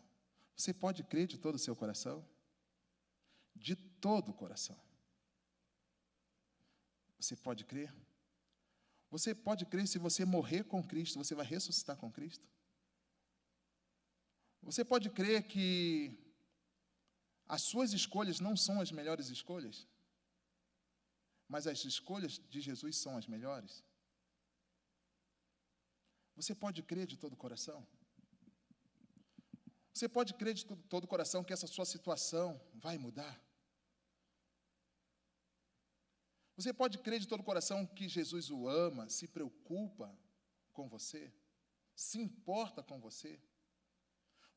[SPEAKER 1] você pode crer de todo o seu coração? De todo o coração. Você pode crer? Você pode crer se você morrer com Cristo, você vai ressuscitar com Cristo? Você pode crer que as suas escolhas não são as melhores escolhas, mas as escolhas de Jesus são as melhores? Você pode crer de todo o coração? Você pode crer de todo o coração que essa sua situação vai mudar? Você pode crer de todo o coração que Jesus o ama, se preocupa com você, se importa com você?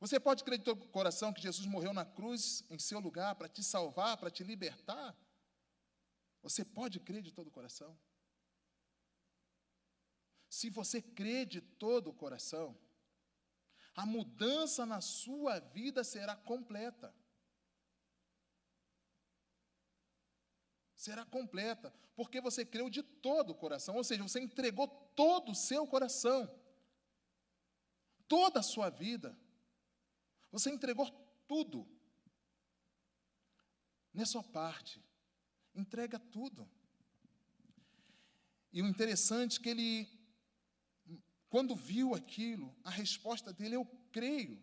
[SPEAKER 1] Você pode crer de todo o coração que Jesus morreu na cruz em seu lugar para te salvar, para te libertar? Você pode crer de todo o coração? Se você crê de todo o coração, a mudança na sua vida será completa. Será completa, porque você creu de todo o coração, ou seja, você entregou todo o seu coração, toda a sua vida, você entregou tudo. Não é só parte, entrega tudo. E o interessante é que ele, quando viu aquilo, a resposta dele: eu creio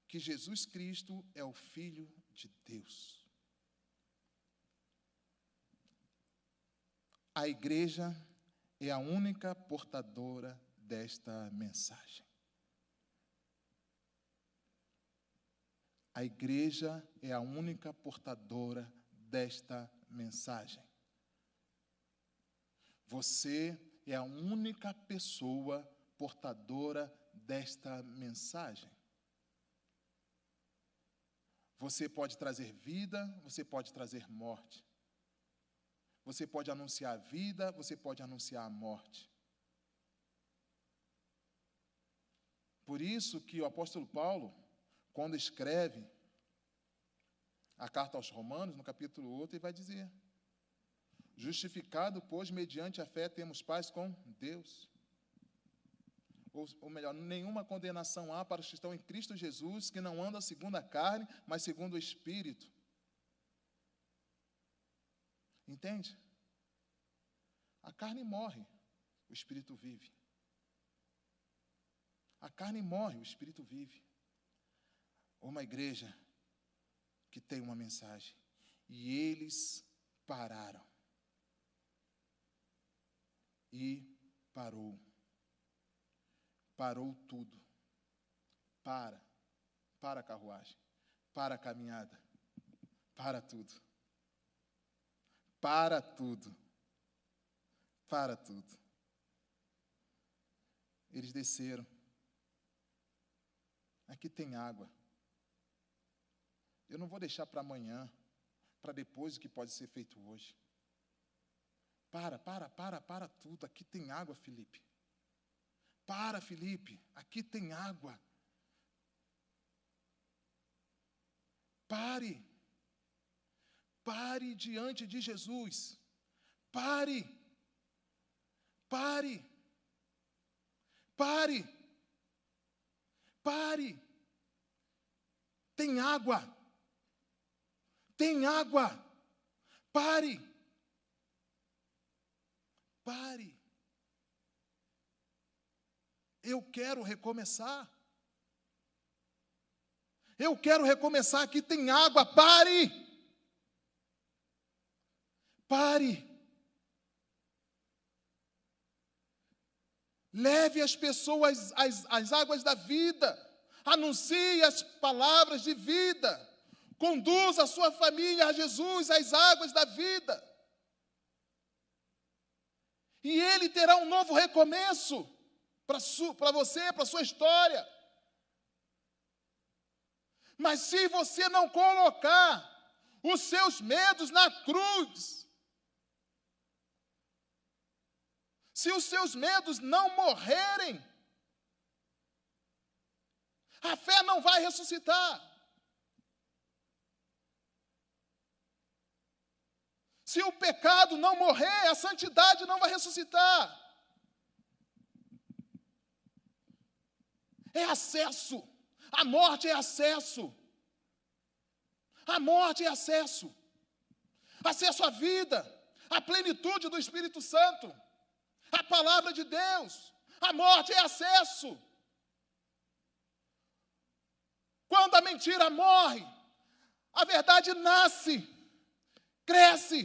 [SPEAKER 1] que Jesus Cristo é o Filho de Deus. A igreja é a única portadora desta mensagem. A igreja é a única portadora desta mensagem. Você é a única pessoa portadora desta mensagem. Você pode trazer vida, você pode trazer morte. Você pode anunciar a vida, você pode anunciar a morte. Por isso que o apóstolo Paulo, quando escreve a carta aos Romanos, no capítulo 8, ele vai dizer: justificado, pois, mediante a fé, temos paz com Deus. Ou melhor, nenhuma condenação há para os que estão em Cristo Jesus, que não andam segundo a carne, mas segundo o Espírito. Entende? A carne morre, o Espírito vive. A carne morre, o Espírito vive. Uma igreja que tem uma mensagem. E eles pararam. E parou. Parou tudo. Para a carruagem. Para a caminhada. Para tudo. Para tudo. Para tudo. Eles desceram. Aqui tem água. Eu não vou deixar para amanhã, para depois o que pode ser feito hoje. Para tudo. Aqui tem água, Filipe. Para, Filipe. Aqui tem água. Pare. Pare diante de Jesus. Pare. Pare. Pare. Pare. Tem água. Tem água. Pare. Pare. Eu quero recomeçar. Eu quero recomeçar. Aqui tem água. Pare. Pare. Leve as pessoas às águas da vida. Anuncie as palavras de vida. Conduza a sua família a Jesus, às águas da vida. E Ele terá um novo recomeço para você, para a sua história. Mas se você não colocar os seus medos na cruz, se os seus medos não morrerem, a fé não vai ressuscitar. Se o pecado não morrer, a santidade não vai ressuscitar. É acesso. A morte é acesso. A morte é acesso. Acesso à vida, à plenitude do Espírito Santo, à palavra de Deus. A morte é acesso. Quando a mentira morre, a verdade nasce, cresce.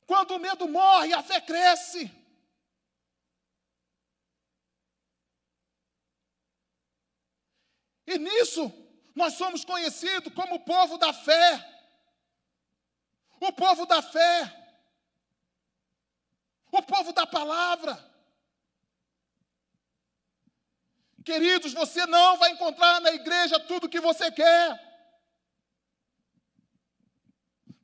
[SPEAKER 1] Quando o medo morre, a fé cresce. E nisso, nós somos conhecidos como o povo da fé. O povo da fé. O povo da palavra. Queridos, você não vai encontrar na igreja tudo o que você quer.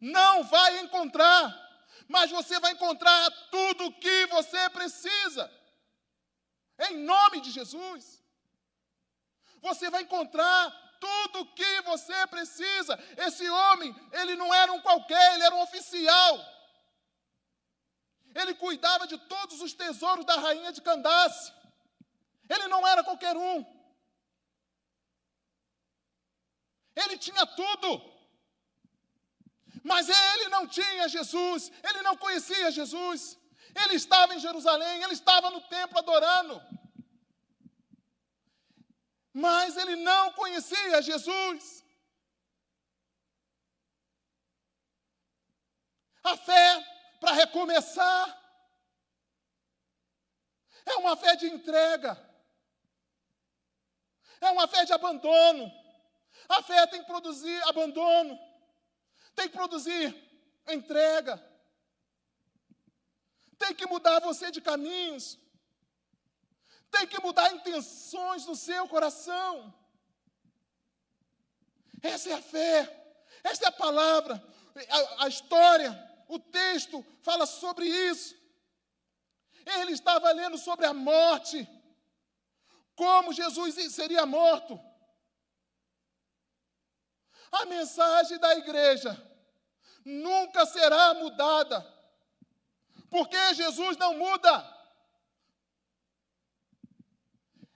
[SPEAKER 1] Não vai encontrar. Mas você vai encontrar tudo o que você precisa. Em nome de Jesus. Você vai encontrar tudo o que você precisa. Esse homem, ele não era um qualquer, ele era um oficial. Ele cuidava de todos os tesouros da rainha de Candace. Ele não era qualquer um. Ele tinha tudo. Mas ele não tinha Jesus. Ele não conhecia Jesus. Ele estava em Jerusalém. Ele estava no templo adorando. Mas ele não conhecia Jesus. A fé para recomeçar é uma fé de entrega. É uma fé de abandono. A fé tem que produzir abandono. Tem que produzir entrega. Tem que mudar você de caminhos. Tem que mudar intenções do seu coração. Essa é a fé. Essa é a palavra. A história, o texto fala sobre isso. Ele estava lendo sobre a morte. Como Jesus seria morto. A mensagem da igreja nunca será mudada. Porque Jesus não muda.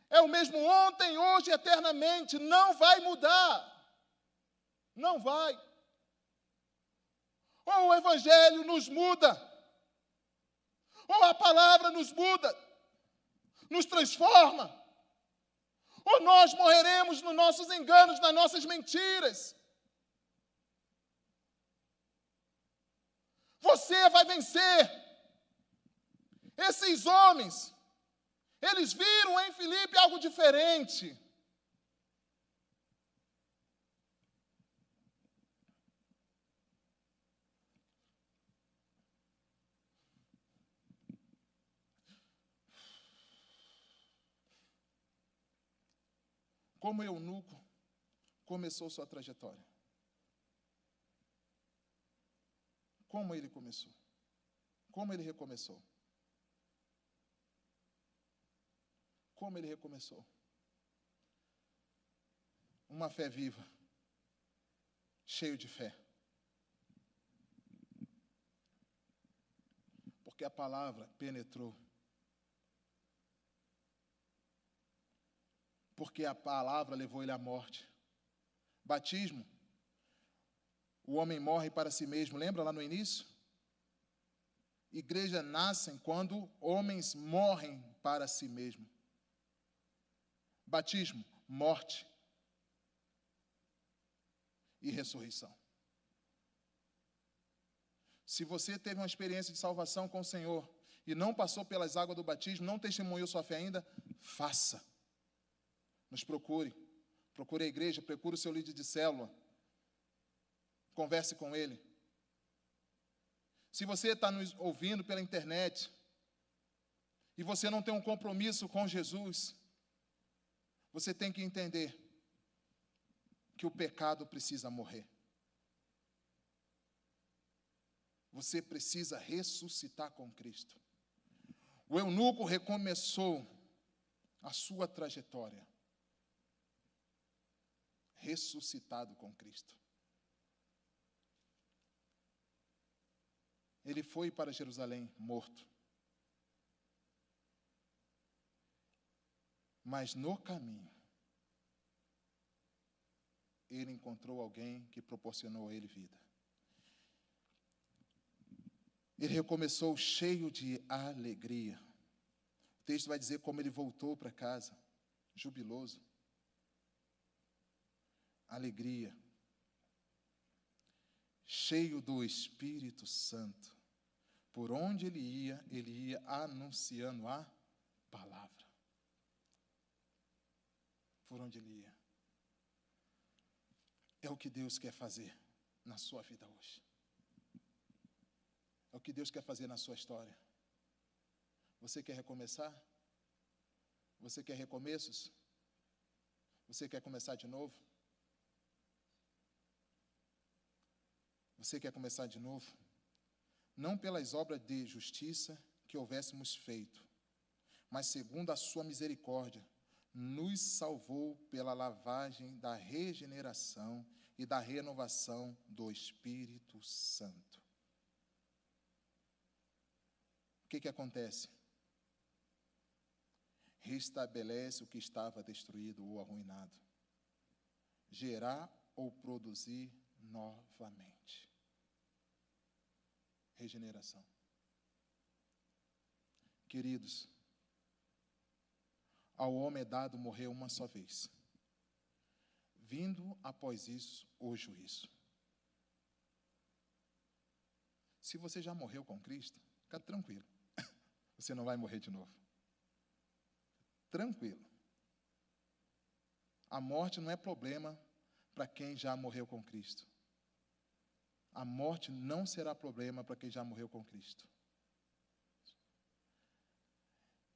[SPEAKER 1] É o mesmo ontem, hoje, eternamente. Não vai mudar. Não vai. Ou o Evangelho nos muda. Ou a palavra nos muda. Nos transforma. Ou nós morreremos nos nossos enganos, nas nossas mentiras. Você vai vencer. Esses homens, eles viram em Filipe algo diferente. Como eunuco começou sua trajetória. como ele começou. Como ele recomeçou. Como ele recomeçou. Uma fé viva, cheio de fé. Porque a palavra penetrou. Porque a palavra levou ele à morte. Batismo, o homem morre para si mesmo. Lembra lá no início? Igreja nascem quando homens morrem para si mesmo. Batismo, morte e ressurreição. Se você teve uma experiência de salvação com o Senhor e não passou pelas águas do batismo, não testemunhou sua fé ainda, faça. Nos procure. Procure a igreja, procure o seu líder de célula. Converse com ele. Se você está nos ouvindo pela internet e você não tem um compromisso com Jesus, você tem que entender que o pecado precisa morrer. Você precisa ressuscitar com Cristo. O eunuco recomeçou a sua trajetória. Ressuscitado com Cristo. Ele foi para Jerusalém morto. Mas no caminho, ele encontrou alguém que proporcionou a ele vida. Ele recomeçou cheio de alegria. O texto vai dizer como ele voltou para casa, jubiloso. Alegria. Cheio do Espírito Santo. Por onde ele ia anunciando a palavra. Por onde ele ia. É o que Deus quer fazer na sua vida hoje. É o que Deus quer fazer na sua história. Você quer recomeçar? Você quer recomeços? Você quer começar de novo? Você quer começar de novo? Não pelas obras de justiça que houvéssemos feito, mas segundo a sua misericórdia, nos salvou pela lavagem da regeneração e da renovação do Espírito Santo. O que acontece? Restabelece o que estava destruído ou arruinado. Gerar ou produzir novamente. Regeneração. Queridos, ao homem é dado morrer uma só vez. Vindo após isso o juízo. Se você já morreu com Cristo, fica tranquilo. Você não vai morrer de novo. Tranquilo. A morte não é problema para quem já morreu com Cristo. A morte não será problema para quem já morreu com Cristo.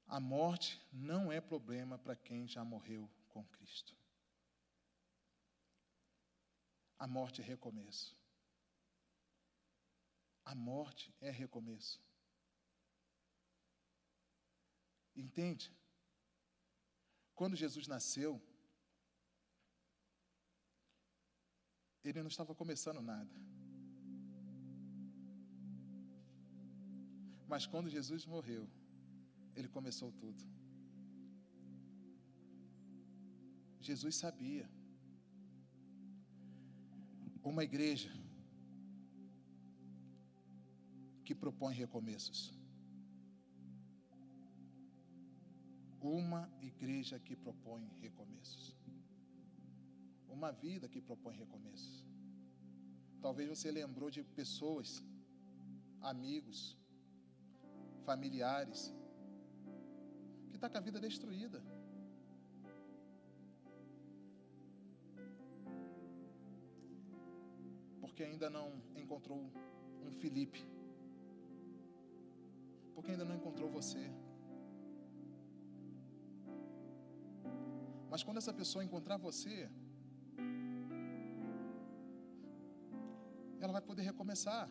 [SPEAKER 1] A morte não é problema para quem já morreu com Cristo. A morte é recomeço. A morte é recomeço. Entende? Quando Jesus nasceu, ele não estava começando nada. Mas quando Jesus morreu, ele começou tudo. Jesus sabia. Uma igreja que propõe recomeços. Uma igreja que propõe recomeços. Uma vida que propõe recomeços. Talvez você lembrou de pessoas, amigos, familiares, que está com a vida destruída. Porque ainda não encontrou um Felipe. Porque ainda não encontrou você. Mas quando essa pessoa encontrar você, ela vai poder recomeçar.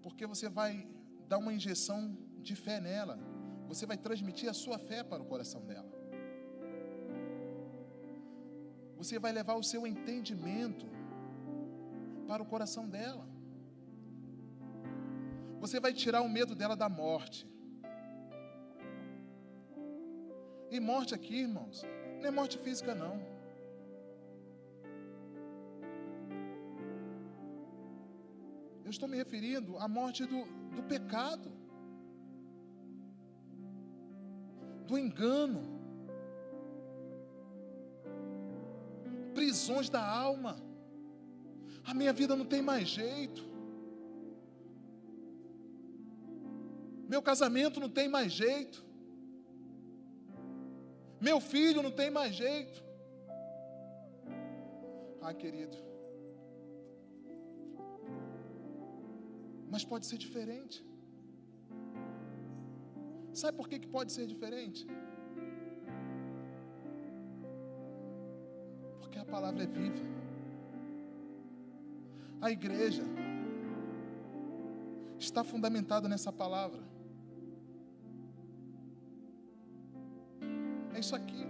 [SPEAKER 1] Porque você vai dar uma injeção de fé nela. Você vai transmitir a sua fé para o coração dela. Você vai levar o seu entendimento para o coração dela. Você vai tirar o medo dela da morte. E morte aqui, irmãos, não é morte física, não. Eu estou me referindo à morte do pecado, do engano, prisões da alma. A minha vida não tem mais jeito. Meu casamento não tem mais jeito. Meu filho não tem mais jeito. Ah, querido. Mas pode ser diferente. Sabe por que pode ser diferente? Porque a palavra é viva. A igreja está fundamentada nessa palavra. É isso aqui.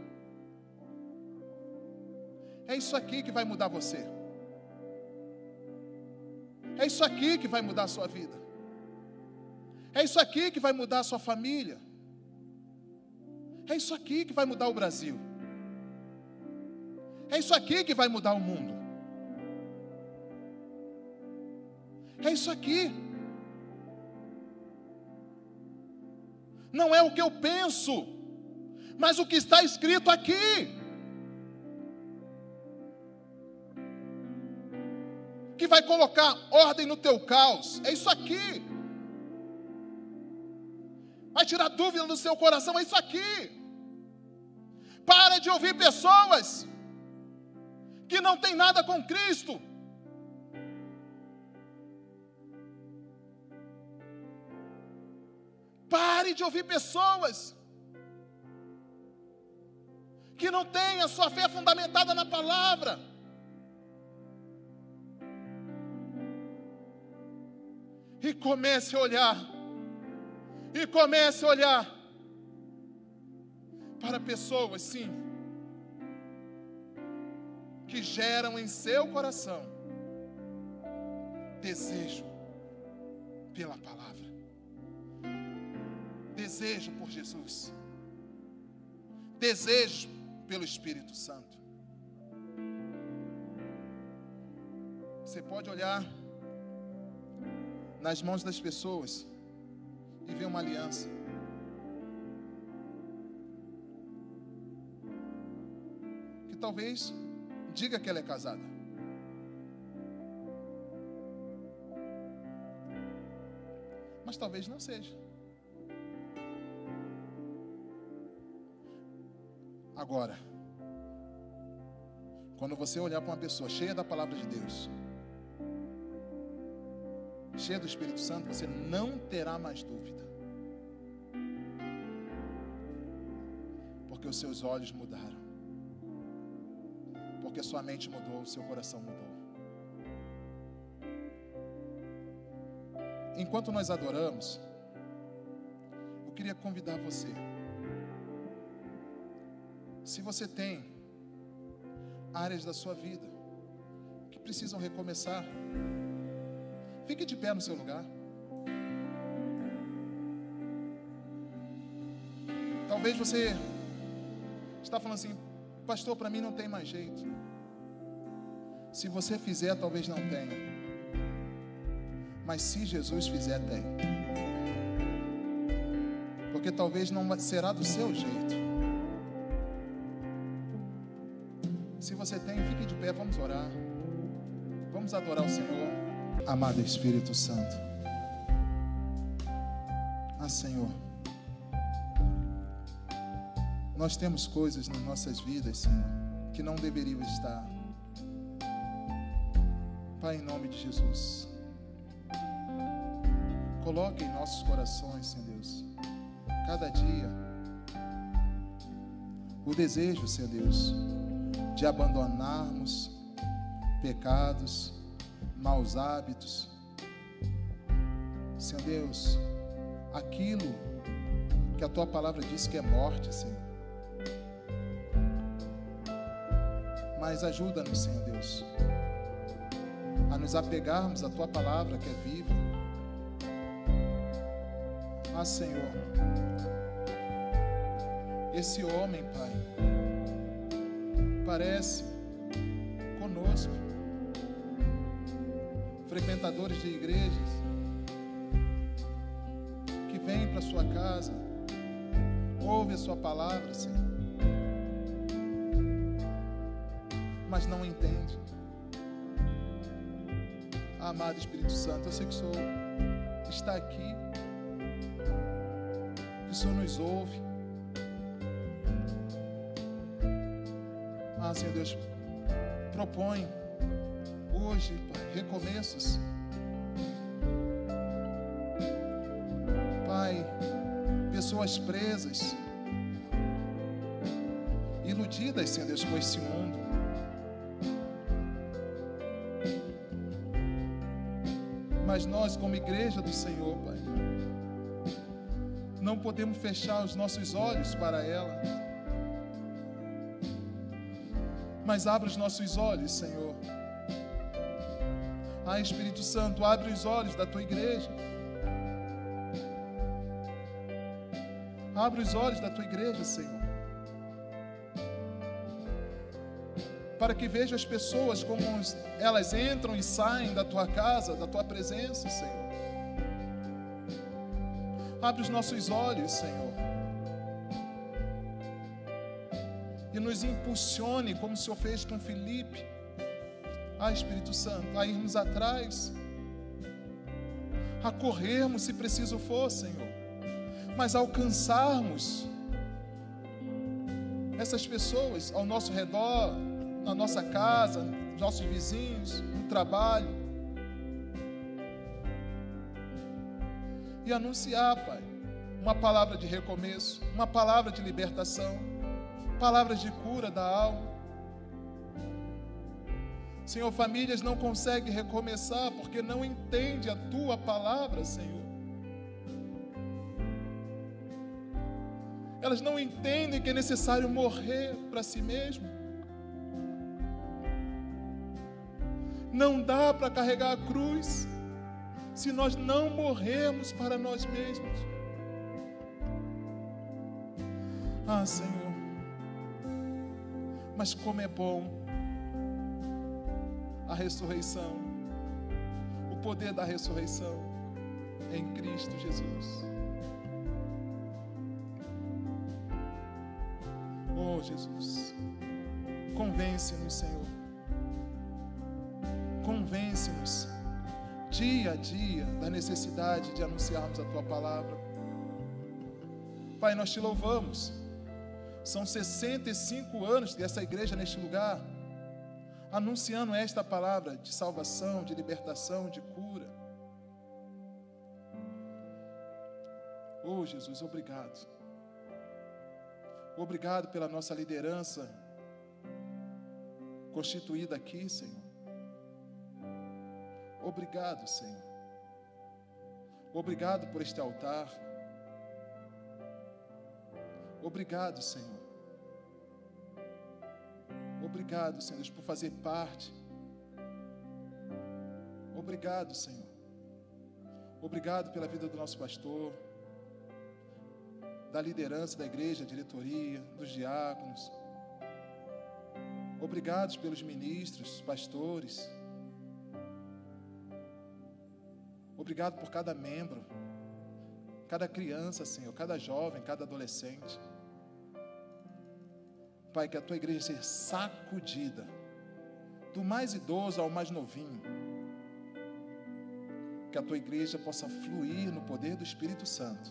[SPEAKER 1] É isso aqui que vai mudar você. É isso aqui que vai mudar a sua vida. É isso aqui que vai mudar a sua família. É isso aqui que vai mudar o Brasil. É isso aqui que vai mudar o mundo. É isso aqui. Não é o que eu penso, mas o que está escrito aqui. Que vai colocar ordem no teu caos. É isso aqui. Vai tirar dúvida do seu coração. É isso aqui. Para de ouvir pessoas que não têm nada com Cristo. Pare de ouvir pessoas que não têm a sua fé fundamentada na palavra. E comece a olhar. E comece a olhar para pessoas, sim, que geram em seu coração desejo pela palavra, desejo por Jesus, desejo pelo Espírito Santo. Você pode olhar nas mãos das pessoas e ver uma aliança. Que talvez diga que ela é casada. Mas talvez não seja. Agora, quando você olhar para uma pessoa cheia da palavra de Deus, cheia do Espírito Santo, você não terá mais dúvida. Porque os seus olhos mudaram. Porque a sua mente mudou, o seu coração mudou. Enquanto nós adoramos, eu queria convidar você. Se você tem áreas da sua vida que precisam recomeçar, fique de pé no seu lugar. Talvez você está falando assim: pastor, para mim não tem mais jeito. Se você fizer, talvez não tenha. Mas se Jesus fizer, tem. Porque talvez não será do seu jeito. Se você tem, fique de pé, vamos orar. Vamos adorar o Senhor. Amado Espírito Santo. Ah, Senhor. Nós temos coisas nas nossas vidas, Senhor, que não deveriam estar. Pai, em nome de Jesus, coloque em nossos corações, Senhor Deus, cada dia, o desejo, Senhor Deus, de abandonarmos pecados, maus hábitos, Senhor Deus, aquilo que a Tua palavra diz que é morte, Senhor. Mas ajuda-nos, Senhor Deus, a nos apegarmos à Tua palavra que é viva. Ah, Senhor, esse homem, Pai, parece conosco, frequentadores de igrejas, que vêm para a sua casa, ouve a sua palavra, Senhor, mas não entende. Amado Espírito Santo, eu sei que o Senhor está aqui, que o Senhor nos ouve. Ah, Senhor Deus, propõe hoje, Pai, recomeços. Pai, pessoas presas, iludidas, Senhor Deus, com esse mundo. Mas nós, como igreja do Senhor, Pai, não podemos fechar os nossos olhos para ela. Mas abre os nossos olhos, Senhor. Ah, Espírito Santo, abre os olhos da Tua igreja. Abre os olhos da Tua igreja, Senhor. Para que veja as pessoas como elas entram e saem da Tua casa, da Tua presença, Senhor. Abre os nossos olhos, Senhor. E nos impulsione, como o Senhor fez com Filipe. Ah, Espírito Santo, a irmos atrás, a corrermos se preciso for, Senhor, mas alcançarmos essas pessoas ao nosso redor, na nossa casa, nos nossos vizinhos, no trabalho, e anunciar, Pai, uma palavra de recomeço, uma palavra de libertação, palavras de cura da alma. Senhor, famílias não conseguem recomeçar porque não entendem a Tua palavra, Senhor. Elas não entendem que é necessário morrer para si mesmo. Não dá para carregar a cruz se nós não morrermos para nós mesmos. Ah, Senhor, mas como é bom a ressurreição, o poder da ressurreição em Cristo Jesus. Oh, Jesus, convence-nos, Senhor, convence-nos dia a dia da necessidade de anunciarmos a Tua palavra. Pai, nós Te louvamos. São 65 anos dessa igreja neste lugar, anunciando esta palavra de salvação, de libertação, de cura. Oh, Jesus, obrigado. Obrigado pela nossa liderança constituída aqui, Senhor. Obrigado, Senhor. Obrigado por este altar. Obrigado, Senhor. Obrigado, Senhor, por fazer parte. Obrigado, Senhor. Obrigado pela vida do nosso pastor, da liderança da igreja, diretoria, dos diáconos. Obrigado pelos ministros, pastores. Obrigado por cada membro, cada criança, Senhor, cada jovem, cada adolescente. Pai, que a Tua igreja seja sacudida, do mais idoso ao mais novinho. Que a Tua igreja possa fluir no poder do Espírito Santo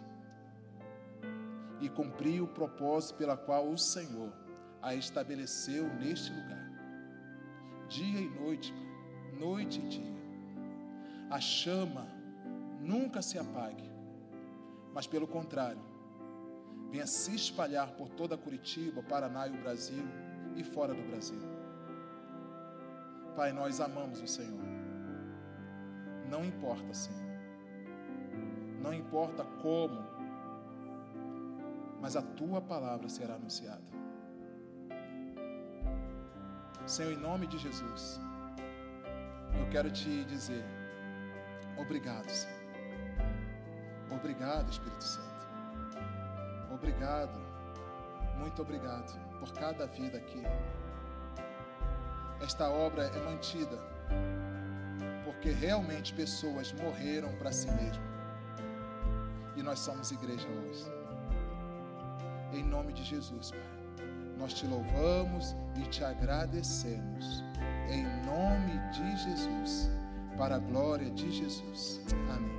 [SPEAKER 1] e cumprir o propósito pela qual o Senhor a estabeleceu neste lugar. Dia e noite, Pai, noite e dia. A chama nunca se apague, mas pelo contrário, venha se espalhar por toda Curitiba, Paraná e o Brasil e fora do Brasil. Pai, nós amamos o Senhor. Não importa, Senhor, não importa como, mas a tua palavra será anunciada. Senhor, em nome de Jesus, eu quero te dizer, obrigado, Senhor. Obrigado, Espírito Santo. Obrigado, muito obrigado por cada vida aqui. Esta obra é mantida porque realmente pessoas morreram para si mesmo. E nós somos igreja hoje. Em nome de Jesus, Pai, nós te louvamos e te agradecemos. Em nome de Jesus, para a glória de Jesus. Amém.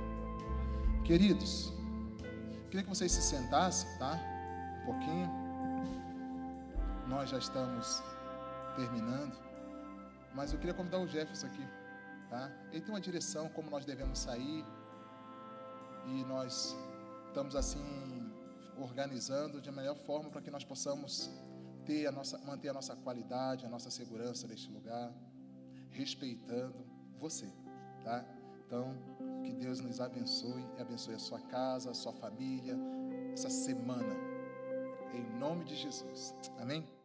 [SPEAKER 1] Queridos, queria que vocês se sentassem, tá? Um pouquinho. Nós já estamos terminando. Mas eu queria convidar o Jefferson aqui, tá? Ele tem uma direção, como nós devemos sair. E nós estamos assim, organizando de melhor forma para que nós possamos manter a nossa qualidade, a nossa segurança neste lugar, respeitando você, tá? Então, que Deus nos abençoe e abençoe a sua casa, a sua família, essa semana, em nome de Jesus. Amém?